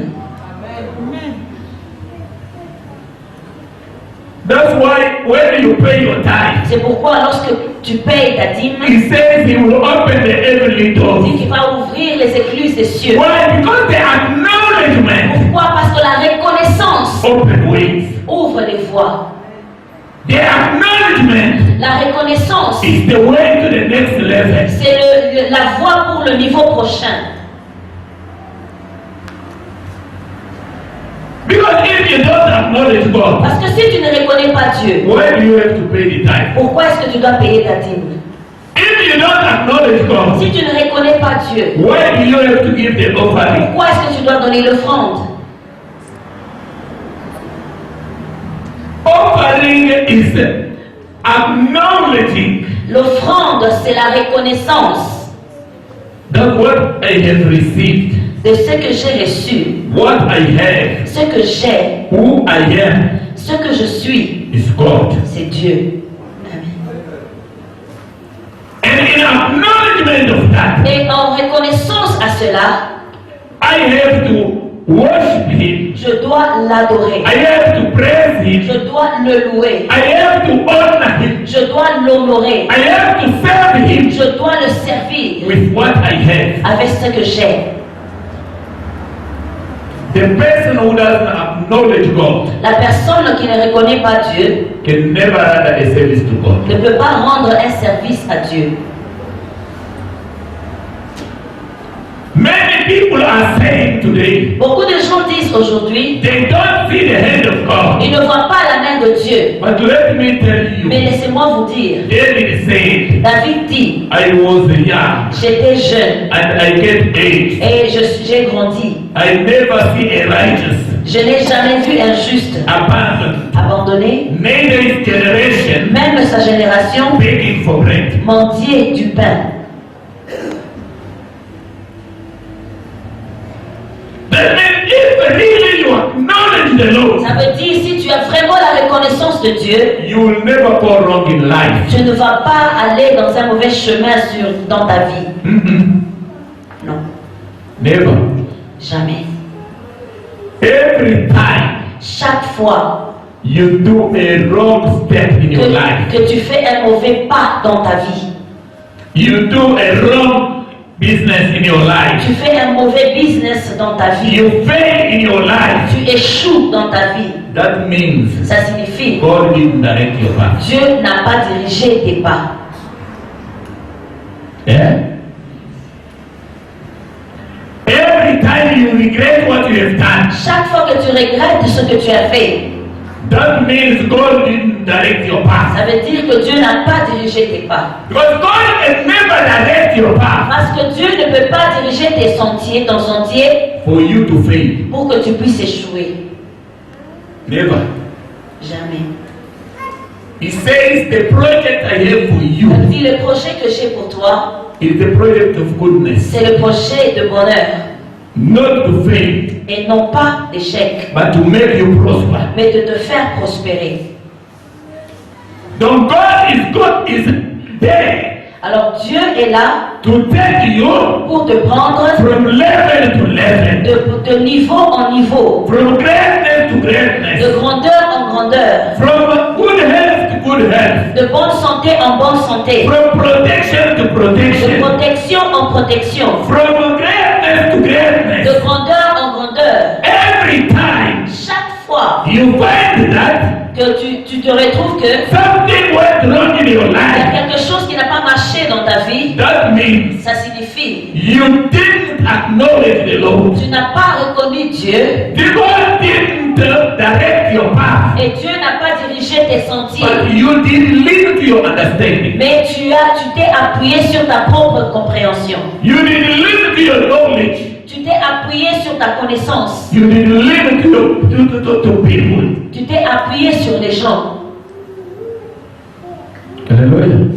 That's why when you pay your tithe, C'est pourquoi lorsque tu payes ta dîme, He says He will open the heavenly il doors. dit qu'il va ouvrir les écluses des cieux. Why? Because the acknowledgement Pourquoi? Parce que la reconnaissance open ways. ouvre les voies. The acknowledgement La reconnaissance, is the way to the next level. c'est la voie pour le niveau prochain. Because if you don't acknowledge God, Parce que si tu ne reconnais pas Dieu, why do you have to pay the tithe? pourquoi est-ce que tu dois payer ta dîme? If you don't acknowledge God, Si tu ne reconnais pas Dieu, why do you have to give the offering? pourquoi est-ce que tu dois donner l'offrande? Offering is acknowledging L'offrande, c'est la reconnaissance that what I have received, de ce que j'ai reçu, what I have, ce que j'ai, who I am, ce que je suis, is God. c'est Dieu. Amen. And in acknowledgement of that, Et en reconnaissance à cela, I have to worship Him. je dois l'adorer. I have to praise Him. Je dois le louer. I have to honor Him. Je dois l'honorer. I have to serve Him Je dois le servir with what I have. avec ce que j'ai. The person who doesn't acknowledge God La personne qui ne reconnaît pas Dieu can never render a service to God. ne peut pas rendre un service à Dieu. Many people are saying today Beaucoup de gens disent aujourd'hui, they don't see the hand of God. ils ne voient pas la main de Dieu. But let me tell Mais you, laissez-moi vous dire, David said, David dit, I was young j'étais jeune and I get aged. et j'ai grandi. I never see a righteous Je n'ai jamais vu un juste abandoned, abandonné, neither his generation même sa génération begging for bread. mendier du pain. That means if really you acknowledge the Lord, Ça veut dire, si tu as vraiment la reconnaissance de Dieu, you will never go wrong in life. tu ne vas pas aller dans un mauvais chemin dans ta vie. Non, Never. jamais. Every time Chaque fois you do a wrong step in your life, que tu fais un mauvais pas dans ta vie, you do a wrong business in your life, tu fais un mauvais business dans ta vie, you fail in your life, tu échoues dans ta vie, that means ça signifie God didn't direct your path. Dieu n'a pas dirigé tes pas. Yeah? Every time you regret what you have done, Chaque fois que tu regrettes ce que tu as fait, that means God didn't direct your path. ça veut dire que Dieu n'a pas dirigé tes pas. Because God can never direct your path Parce que Dieu ne peut pas diriger tes sentiers, ton sentier, for you to fail. pour que tu puisses échouer. Never. Jamais. He says the project I have for you Il dit, le projet que j'ai pour toi, is the project of goodness, c'est le projet de bonheur. not to fail, Et non pas d'échec, but to make you prosper. mais de te faire prospérer. Donc God is there Alors Dieu est là to take you pour te prendre from level to level, de niveau en niveau, from greatness to de greatness, grandeur en grandeur, from good health to good health, de bonne santé en bonne santé, from protection to de protection, protection en protection, from greatness to de greatness. grandeur en grandeur. Every time Chaque fois you find that que tu te retrouves que something went wrong in your il y a life, quelque chose qui n'a pas marché dans ta vie, that means ça signifie you didn't acknowledge the Lord. tu n'as pas reconnu Dieu God didn't direct your path, et Dieu n'a pas dirigé tes sentiers, but you didn't lean to your understanding. mais tu t'es appuyé sur ta propre compréhension. You didn't lean to your knowledge. Tu t'es appuyé sur ta connaissance. You didn't lean to people. Tu t'es appuyé sur les gens. Hallelujah.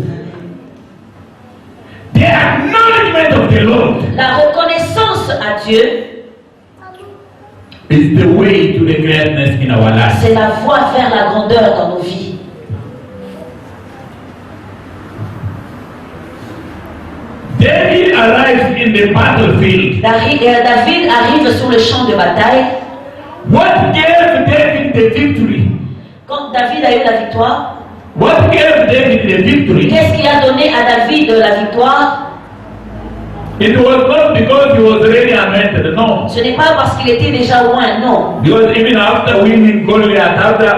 The acknowledgement of the Lord La reconnaissance à Dieu, is the way to the greatness in our life. c'est la voie vers la grandeur dans nos vies. David arrives in the battlefield. David arrive sur le champ de bataille. What gave David the victory? Quand David a eu la victoire, What gave David the victory? qu'est-ce qui a donné à David la victoire? It was not because he was already anointed, no. Ce n'est pas parce qu'il était déjà loin, non. Because even after winning Goliath, after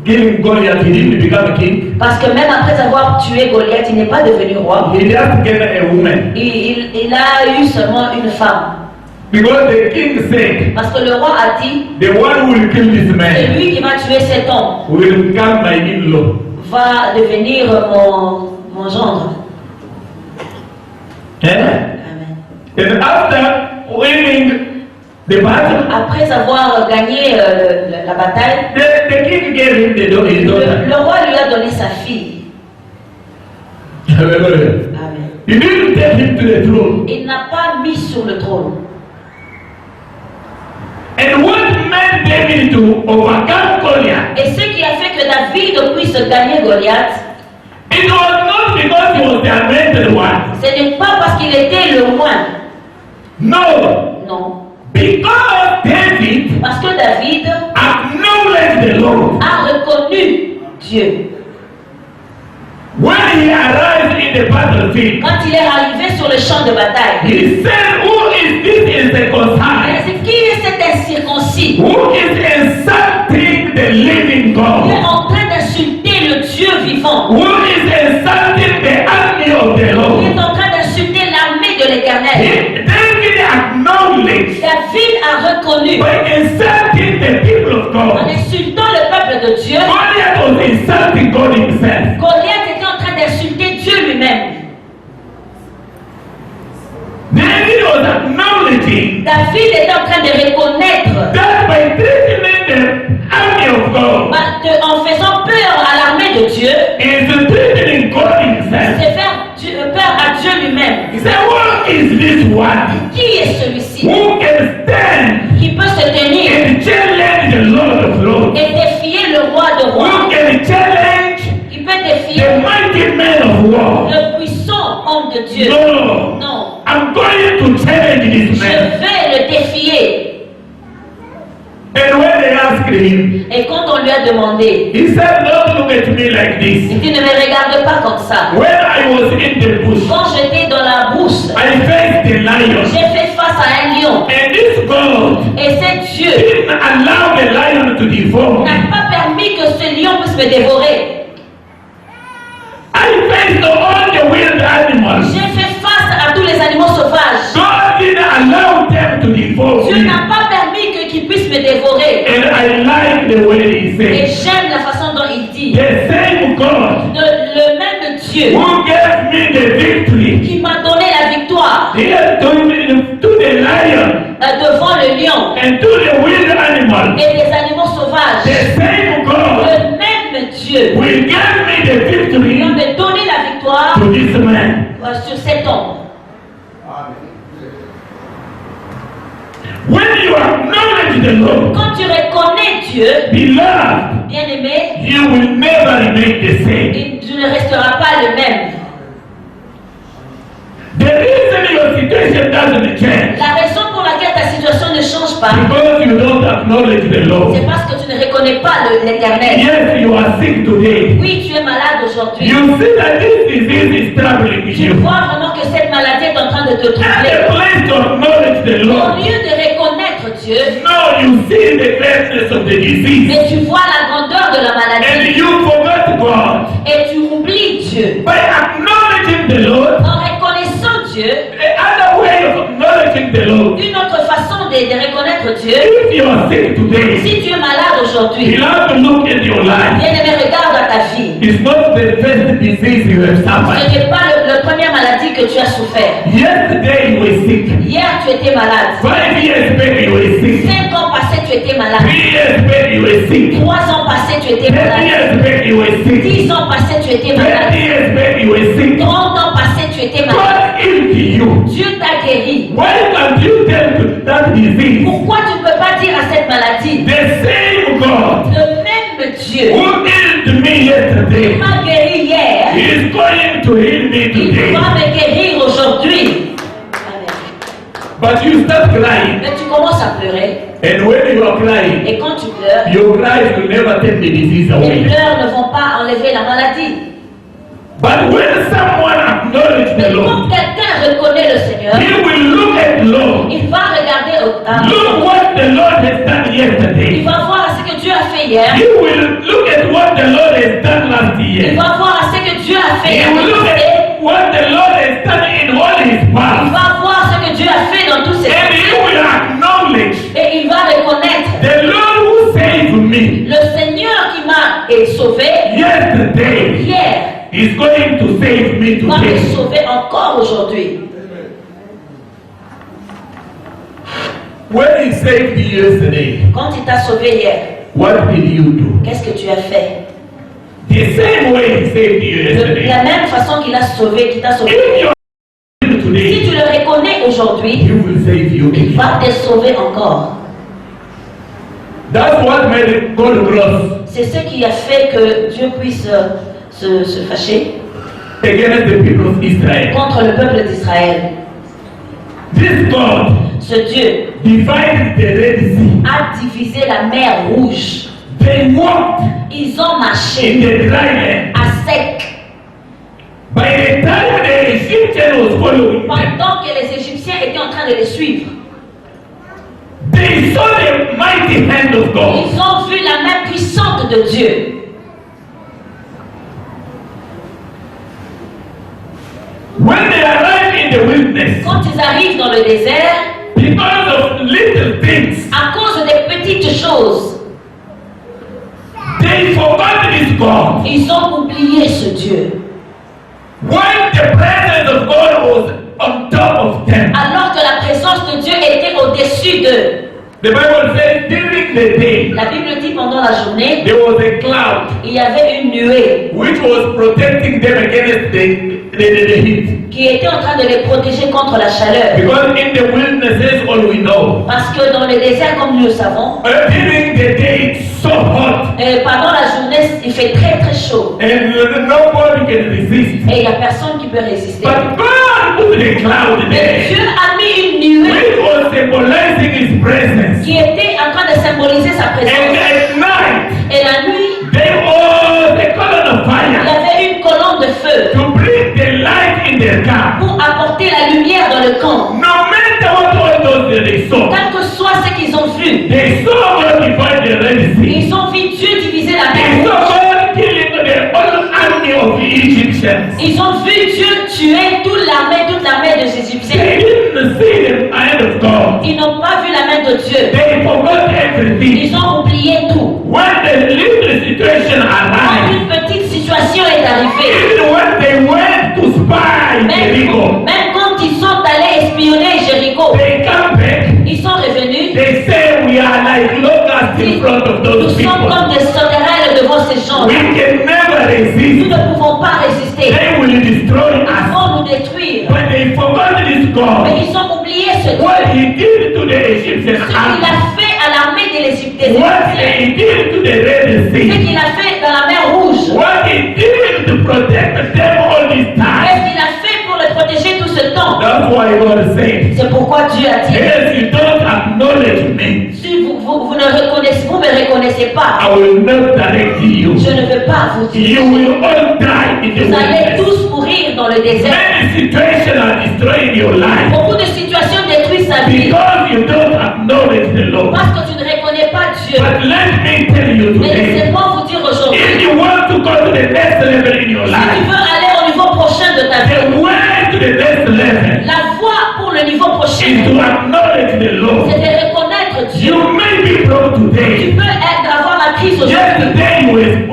killing Goliath, he didn't become a king. Parce que même après avoir tué Goliath, il n'est pas devenu roi. He just get a woman. Il a eu seulement une femme. Because the king said, Parce que le roi a dit, the one who will kill this man celui qui va tuer cet homme will become my in-law. va devenir mon gendre. Amen. Amen. And after winning the battle, Après avoir gagné la bataille, the king gave him his daughter. le roi lui a donné sa fille. Hallelujah. Amen. He didn't take him to the throne. Il n'a pas mis sur le trône. And what made David to overcome Goliath? Et ce qui a fait que David puisse gagner Goliath, It was not because he was the anointed one. ce n'est pas parce qu'il était le roi. No. Non. Because David Parce que David acknowledged the Lord. a reconnu Dieu. When he arrived in the battlefield, Quand il est arrivé sur le champ de bataille, he said, who is this il a incircumcised? dit, qui est cet incirconcis? Who is insulting the living Il est God? en train d'insulter le Dieu vivant. Who is insulting the army of the Il est Lord? en train d'insulter l'armée de l'Éternel. David acknowledged David a reconnu, by insulting the people of en God. insultant le peuple de Dieu, Goliath was insulting God himself. Goliath était en train d'insulter Dieu lui-même. David was acknowledging David était en train de reconnaître that by threatening the army of God, en faisant peur à l'armée de Dieu, he is threatening God himself. c'est faire peur à Dieu lui-même. He said, who is this one Qui est celui-ci who can stand qui peut se tenir and challenge the Lord of Lords? et défier le roi de Who rois? can challenge Qui peut défier the mighty man of war? le puissant homme de Dieu? No. Non. I'm going to challenge this Je man. vais le défier. And when they asked him, Et quand on lui a demandé, he said, don't look at me like this. il dit, ne me regarde pas comme ça. When I was in the bush, Quand j'étais dans la brousse, I faced the lion. j'ai fait face à un lion. And this God Et c'est Dieu didn't allow the lion to devour me. n'a pas permis que ce lion puisse me dévorer. I faced all the wild animals. J'ai fait face à tous les animaux sauvages. God didn't allow them to devour Dieu me. n'a pas permis qu'ils puissent me dévorer. And I like the way he Et said, j'aime la façon dont il dit. the same God Le même Dieu who gave me the victory qui m'a donné la victoire here to the lion devant le lion and to the wild animals. et les animaux sauvages. The same God Le même Dieu will give me the qui victory va me donner la victoire to this man. sur cet homme. When you acknowledge the Lord, Quand tu reconnais Dieu, beloved, bien-aimé, you will never remain the same. tu ne resteras pas le même. The reason your situation doesn't change La raison pour laquelle ta situation ne change pas, because you don't acknowledge the Lord. c'est parce que tu ne reconnais pas l'Éternel. Yes, you are sick today. Oui, tu es malade aujourd'hui. You see that this disease is troubling Tu you. vois vraiment que cette maladie est en train de te And the troubler. place to acknowledge the Au Lord. lieu de reconnaître Dieu, No, you see the greatness of the disease. mais tu vois la grandeur de la And maladie you forget God. et tu oublies Dieu. By acknowledging the Lord, En reconnaissant Dieu, the other way of acknowledging the Lord, une autre façon de reconnaître Dieu, if you are sick today, si tu es malade aujourd'hui, you have to look at your life. bien-aimé, regarde à ta vie. It's not the first disease you have Ce suffered. n'est pas la première maladie que tu as souffert. Yesterday you were sick. Hier, tu étais malade. 5 years back you were sick. 5 ans passés, tu étais malade. 3 years back you were sick. 3 ans passés, tu étais 10 malade. years back you were sick. 10 ans passés, tu étais 20 malade. years back you were sick. 30 ans passés, tu étais malade. God healed you. Dieu t'a guéri. Why can't you tell to that disease? Pourquoi tu ne peux pas dire à cette maladie, The same God le même Dieu who healed me qui yesterday m'a guéri hier, is going to heal me il today. va me guérir aujourd'hui. Amen. But you start crying, Mais tu commences à pleurer. and when you are crying, Et quand tu pleures, your cries will never take the disease les away. pleurs ne vont pas enlever la maladie. But when someone acknowledges Mais the quand Lord, quelqu'un reconnaît le Seigneur, he will look at the Lord. il va regarder Look what the Lord has done il yesterday. va voir ce que Dieu a fait hier. He will look at what the Lord has done last Il year. va voir ce que Dieu a fait He l'année will look passée. at what the Lord has done in all his Il past. va voir ce que Dieu a fait dans tous ses And he will yesterday hier is going to save me va me today. sauver encore aujourd'hui. When he saved you yesterday, Quand il t'a sauvé hier, what did you do? qu'est-ce que tu as fait? The same way he saved you De yesterday. la même façon qu'il a sauvé, qu'il t'a sauvé. If you are Si today, tu le reconnais aujourd'hui, he will save you il again. va te sauver encore. That's what made God cross C'est ce qui a fait que Dieu puisse se fâcher against the people of Israel. contre le peuple d'Israël. This God Ce Dieu divided the Red Sea. a divisé la mer Rouge. They walked Ils ont in marché the dry land. à sec. By the time the Egyptian was following them, Pendant que les Égyptiens étaient en train de les suivre, they saw the mighty hand of God. ils ont vu la main puissante de Dieu. When they arrived in the wilderness, Quand ils arrivent dans le désert, because of little things, à cause des petites choses, they forgot this God. ils ont oublié ce Dieu. When the presence of God was on top of them, Alors que la présence de Dieu était au-dessus d'eux. the Bible says during the day La Bible dit pendant la journée, there was a cloud il y avait une nuée which was protecting them against the heat. qui était en train de les protéger contre la chaleur. Because in the wilderness, all we know, Parce que dans le désert, comme nous le savons, during the day it's so hot pendant la journée, il fait très très chaud. and nobody can resist. Et il n'y a personne qui peut résister. But God put the cloud Mais Dieu there, a mis une nuée which was symbolizing His presence. qui était en train de symboliser sa And présence. at night, Et la nuit, there was a column of il y fire avait une colonne de feu to bring the light in their camp. pour apporter la lumière dans le camp. No matter what all those they saw, Quel que soit ce qu'ils ont vu, they saw God divide the Red Sea. ils ont vu Dieu diviser la They mer. saw God killing the whole army of the Egyptians. Ils ont vu Dieu tuer toute l'armée des Égyptiens. They didn't see the hand of God. Ils n'ont pas vu la main de Dieu. They forgot everything. Ils ont oublié tout. When the little situation Quand arrived, une petite situation est arrivée, even when they went to spy Jericho, même quand ils sont allés espionner Jéricho, they come back. ils sont revenus. They say we are like locusts in front of Nous those sommes people. comme des sauterelles devant ces gens. We can never Nous resist. ne pouvons pas résister. They will destroy Ils us. vont nous détruire. But they forgot this Mais God. ils ont oublié ce Dieu. What he did to the Egyptian Ce qu'il army. a fait à l'armée des Égyptiens. What he did to the Red Ce Sea. qu'il a fait dans la mer Rouge. What he did to protect them all this time. Qu'est-ce qu'il a fait pour les protéger tout ce temps? That's why God said, C'est pourquoi Dieu a dit, if you don't acknowledge me, si vous ne reconnaissez, vous me reconnaissez pas, I will not direct you. je ne veux pas vous dire. You will all die in the Vous allez wilderness. tous mourir dans le désert. Many situations are destroying your life Beaucoup de situations détruisent sa vie because you don't acknowledge the Lord. parce que tu ne reconnais pas Dieu. But let me tell you Mais today, laissez-moi vous dire if aujourd'hui, you want to go to the next level in your si tu life, veux aller au niveau prochain de ta the vie, way to the next level la voie pour le niveau is prochain, to acknowledge the Lord. c'est de reconnaître Dieu. You may be broke Tu today. peux avoir la crise aujourd'hui. Yesterday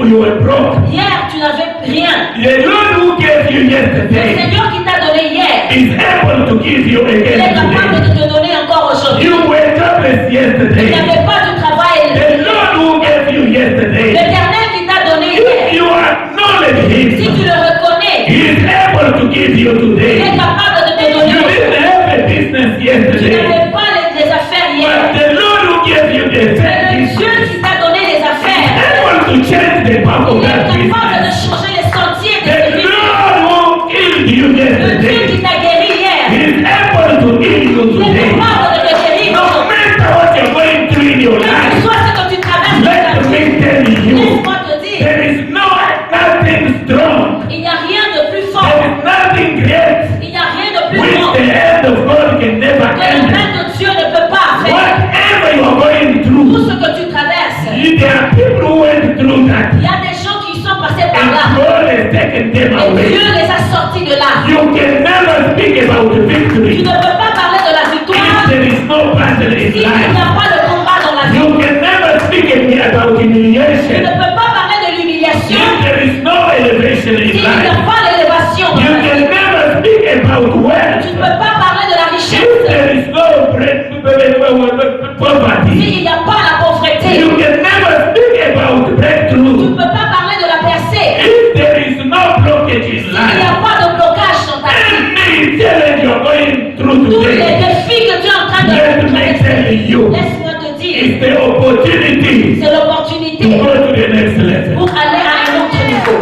you were broke. Hier, tu n'avais rien. The Lord who gave you Le yesterday Seigneur qui t'a donné hier, is able to give you il est again capable today. de te donner encore aujourd'hui. You were jobless Tu yesterday. n'avais pas de travail. The Lord who gave you yesterday, L'Éternel qui t'a donné if hier, you acknowledge si Him, tu le reconnais, He is able to give you il today. est capable de te You donner didn't aujourd'hui. have a business Tu yesterday, n'avais pas les affaires but hier. the Lord who gave you the C'est le business Dieu qui t'a donné les is affaires. able to change the path of Il est that capable de business. changer les sentiers de The ce vie. Lord who healed you Le Dieu yesterday qui t'a guéri hier, is able to heal you il est today. capable de te guérir No aujourd'hui. matter what you're going through in your Quel que life, soit ce que tu traverses dans ta let vie, me tell you, laisse-moi te dire, there is nothing strong, il n'y a rien de plus there fort, is nothing great il n'y a rien de plus which grand the hand of God can never que la end. main de Dieu ne peut pas faire. Whatever you are going Tout through, ce que tu traverses, there are people who went through that, il y a des gens qui sont passés par and là God has taken them et Dieu away. les a sortis de là. You can never speak about Tu victory ne peux pas parler de la victoire if there is no battle in si il n'y life. a pas de combat dans la You vie. can never speak about Tu ne humiliation peux pas parler de l'humiliation if there is S'il n'y a life, pas l'élévation dans you ta can vie, never speak about tu wealth. ne peux pas parler de la If richesse. there is no poverty, S'il n'y a pas la pauvreté, you can never speak about tu ne breakthrough. peux pas parler de la percée. If there is no blockage in S'il n'y a life, pas de blocage dans ta vie, any challenge you're going through tous les today, défis que tu es en train de let me traverser, tell you, laisse-moi te dire, it's the opportunity c'est to l'opportunité go to the next level. pour aller à un autre niveau.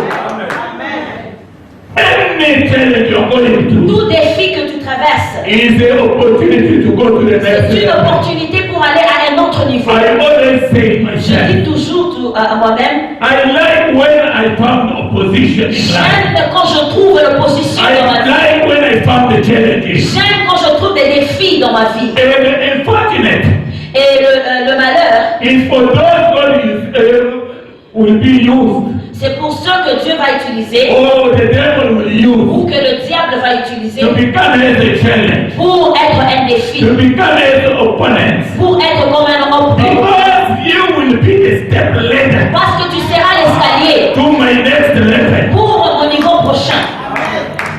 Any challenge you're going through Tout défi que tu traverses, is the opportunity to go to the next c'est une level. opportunité pour aller à un autre niveau. I always say Je myself, dis toujours à moi-même, I like when I found opposition in life. j'aime quand je trouve l'opposition I dans ma vie. like when I found the challenges. J'aime quand je trouve des défis dans ma vie. And unfortunate Et le malheur, is for those God will be used, c'est pour ceux que Dieu va utiliser, or the devil will ou use, que le diable va utiliser to become as a challenge, pour être un défi, to become as opponents. pour être comme un homme. Because you will be the step ladder Parce que tu seras l'escalier to my next level. pour mon niveau prochain.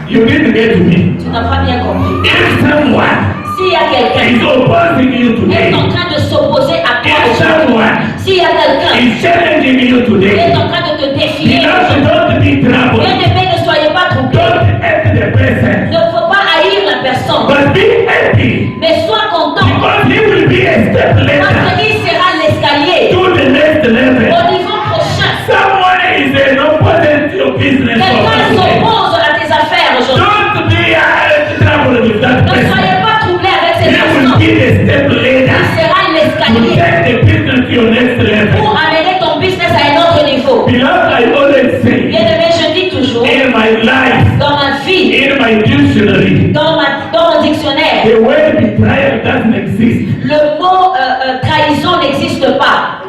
You didn't get me. Tu n'as pas bien compris. If someone S'il y a quelqu'un is opposing you qui est today, en train de s'opposer à toi if aujourd'hui, someone s'il y a quelqu'un is challenging you qui est today, en train de te défier, beloved, don't be troubled. bien-aimé, ne soyez pas troublés. Don't hate the person, Ne faut pas haïr la personne, but be happy mais sois content because he will be a step parce later qu'il sera l'escalier to the next level. au niveau prochain. Someone is an opponent to your business. Quelqu'un today. s'oppose à tes affaires aujourd'hui. Don't be troubled with that Ne person. soyez pas troublés avec He ces will personnes. be the step Il later sera to l'escalier take the business to your next level. pour amener ton business à un autre niveau. Beloved, I always say, Bien-aimé, je dis toujours, in my life, dans ma vie, in my dictionary, dans mon dictionnaire, the word betrayal doesn't exist. le mot trahison n'existe pas.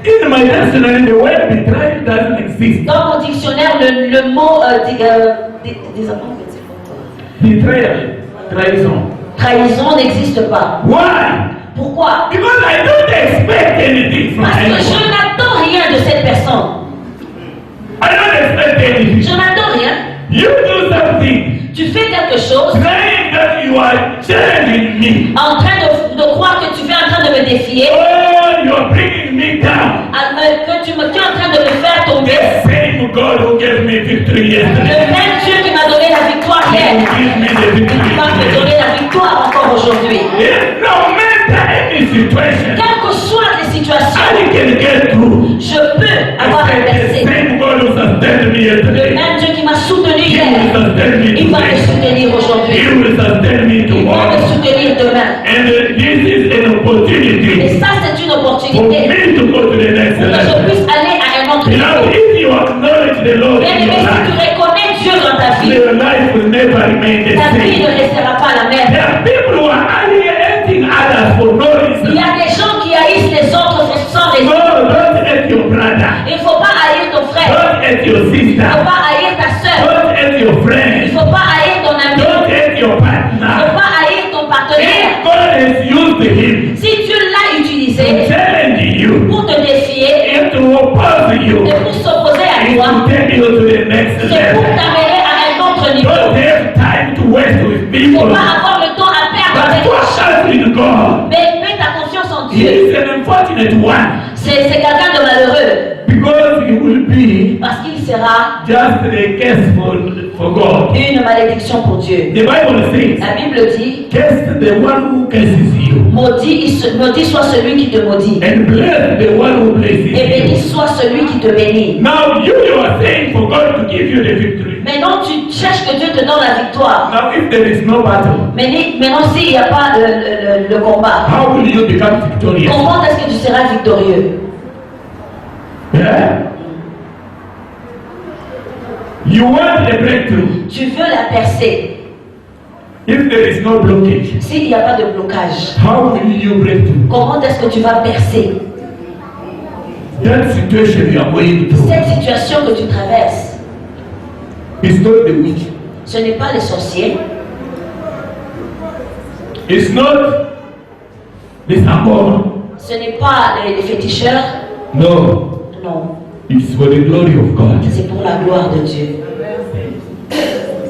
In my dictionary, the word betrayal doesn't exist. Dans mon dictionnaire, le mot Betrayal, trahison. trahison n'existe pas. Why? Pourquoi? Because I don't expect anything from Parce que je anyone. n'attends rien de cette personne. I don't expect anything. Je n'attends rien. You do something, Tu fais quelque chose saying that you are challenging me. en train de croire que tu es en train de me défier, Oh, you are bringing me down. que tu es en train de me faire tomber. The same God who gave me victory Le yesterday même Dieu qui m'a donné la victoire will hier, give me the il va me victory. donner la victoire encore aujourd'hui. If no matter any situation, Quelles que soient les situations, I can get through. je peux avoir I un said, the verset. same God who sustained me Le yesterday, même Dieu qui m'a soutenu He hier, will sustain me il va me today. soutenir He aujourd'hui. will sustain me Il va me tomorrow. soutenir demain. And this is an Et opportunity ça, c'est une for opportunité me to go to the next pour que je level. puisse aller à un autre You know, niveau. if you acknowledge the Lord Bien in aimé, your si tu life, reconnais Dieu dans ta vie, your life will never remain the ta vie ne same. restera pas la There même. are people who are hating others for no Il reason. y a des gens qui haïssent les autres sans raison. No, don't hate your brother. Il ne faut pas haïr ton frère. Don't hate your Il ne sister. faut pas haïr ta soeur. Don't hate your Il ne friend. faut pas haïr ton ami. Il Don't hate your ne faut partner. pas haïr ton partenaire. If God has used him Si Dieu l'a to utilisé challenge you, pour te défier and to oppose you, et pour s'opposer à and toi, to take you to the next c'est pour level. t'amener à un autre Don't niveau. have time to waste with Il ne faut people. pas avoir le temps à perdre But avec les trust gens. in God. Mais mets ta confiance en He Dieu. is an unfortunate one C'est quelqu'un de malheureux because he will be parce qu'il sera just a case for God. une malédiction pour Dieu. The Bible says, La Bible dit, curse the one who curses you, maudit soit celui qui te maudit. and bless the one who blesses Et béni you. soit celui qui te bénit. Now you are saying for God to give you the victory. Maintenant, tu cherches que Dieu te donne la victoire. Now if there is no battle, Maintenant, s'il n'y a pas le combat, how will you become victorious? comment est-ce que tu seras victorieux? Yeah? You want a breakthrough. Tu veux la percer. If there is no blockage, S'il n'y a pas de blocage, how will you break through? comment est-ce que tu vas percer? That situation you are going through Cette situation que tu traverses, is not the witch. ce n'est pas les sorciers, It's not the Sambor. ce n'est pas les féticheurs, No. non. It's for the glory of God. C'est pour la gloire de Dieu.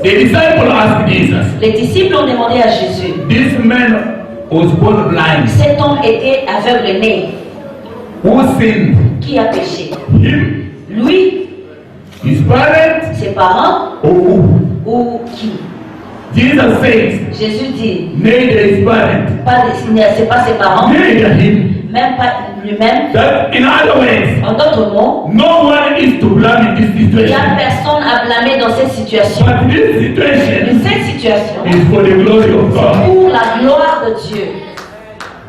The disciple asked Jesus, Les disciples ont demandé à Jésus. this man was born blind. Cet homme était aveugle-né. Who sinned? Qui a péché? Him, Lui, his parents, ses parents or who? ou qui? Jesus says, Jésus dit, neither his parents, c'est pas ses parents, neither him. même pas lui-même. That, in other words, En d'autres mots, no one is to blame in this il n'y a situation. personne à blâmer dans cette situation. But this Mais situation cette situation is for the glory of God. pour la gloire de Dieu.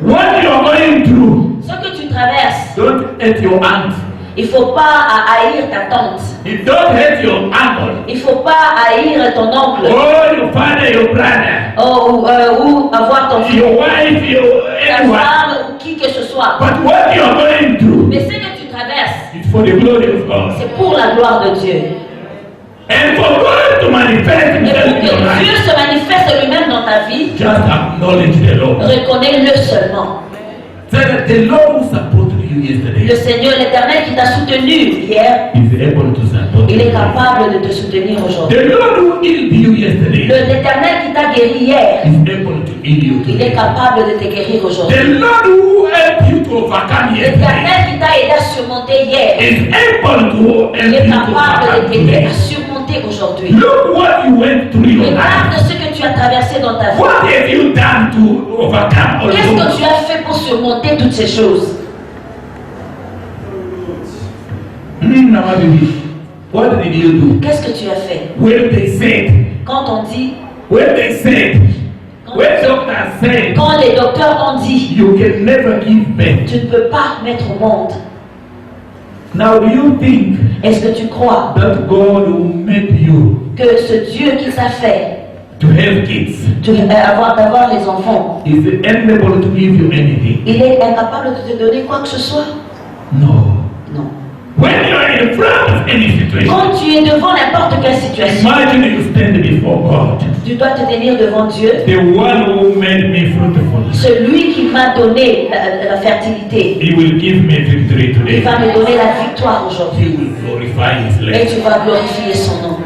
What you are going through, Ce que tu traverses, don't hate your aunt. il ne faut pas haïr ta tante. You don't hate your uncle. Il ne faut pas haïr ton oncle. Or your father, your brother, Ou avoir ton fils, your wife, ta anyone. femme ou qui que ce soit. But what you are going through Mais ce que tu traverses, is for the glory of God. c'est pour la gloire de Dieu. And for God to manifest Et himself pour in que your Dieu life, se manifeste lui-même dans ta vie, just acknowledge the Lord. reconnais-le seulement. Say that the Lord who supported you Le yesterday Seigneur, l'Éternel qui t'a soutenu hier, is able to support il you. est capable de te soutenir aujourd'hui. The Lord who healed you yesterday L'Éternel qui t'a guéri hier, is able to heal you il est today. capable de te guérir aujourd'hui. The Lord who helped you to overcome yesterday L'Éternel qui t'a aidé à surmonter hier, is able to help il est you to capable de overcome t'aider today. à surmonter aujourd'hui. Look what you went through in your Regarde life. ce que tu as traversé dans ta vie. What have you done to overcome all Qu'est-ce que those? tu as fait pour surmonter toutes ces choses? What did you do? Qu'est-ce que tu as fait? When they said, Quand on dit, when doctors said, quand les docteurs ont dit, you can never give birth. tu ne peux pas mettre au monde. Now do you think Est-ce que tu crois that God who made you que ce Dieu qui t'a fait to have kids d'avoir les enfants, is unable to give you anything? il est incapable de te donner quoi que ce soit? No. Non. When you are in front of any situation, Quand tu es devant n'importe quelle situation, imagine you stand before God, tu dois te tenir devant Dieu, the one who made me fruitful. celui qui m'a donné la fertilité. He will give me victory Il today. va me donner la victoire He aujourd'hui. will glorify His Et name. tu vas glorifier son nom.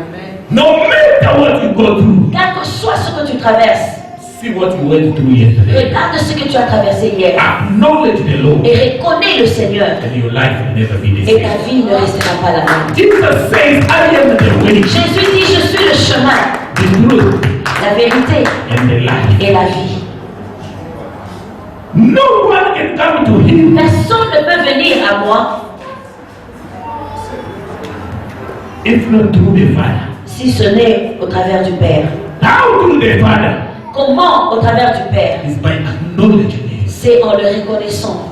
No matter what you go through, Quel que soit ce que tu traverses, see what you went through yesterday. regarde ce que tu as traversé hier. Acknowledge the Lord, Et reconnais le Seigneur. and your life will never be the Et same. ta vie ne restera pas la même. Jesus says, I am the way, Jésus dit, je suis le chemin, the truth, la vérité and the life. et la vie. No one can come to Him Personne ne peut venir à moi if not through the Father. si ce n'est au travers du Père. How through the Father? Comment au travers du Père? Is by acknowledging Him. C'est en le reconnaissant.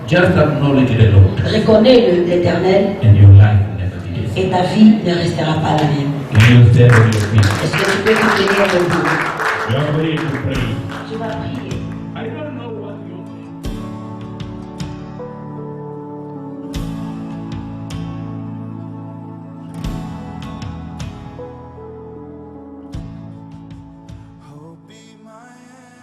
Just acknowledge the Lord, Reconnais l'Éternel and your life will never be the same. et ta vie ne restera pas la même. Can you stand on your feet? Est-ce que tu peux te tenir debout? You are ready to pray. Tu vas prier.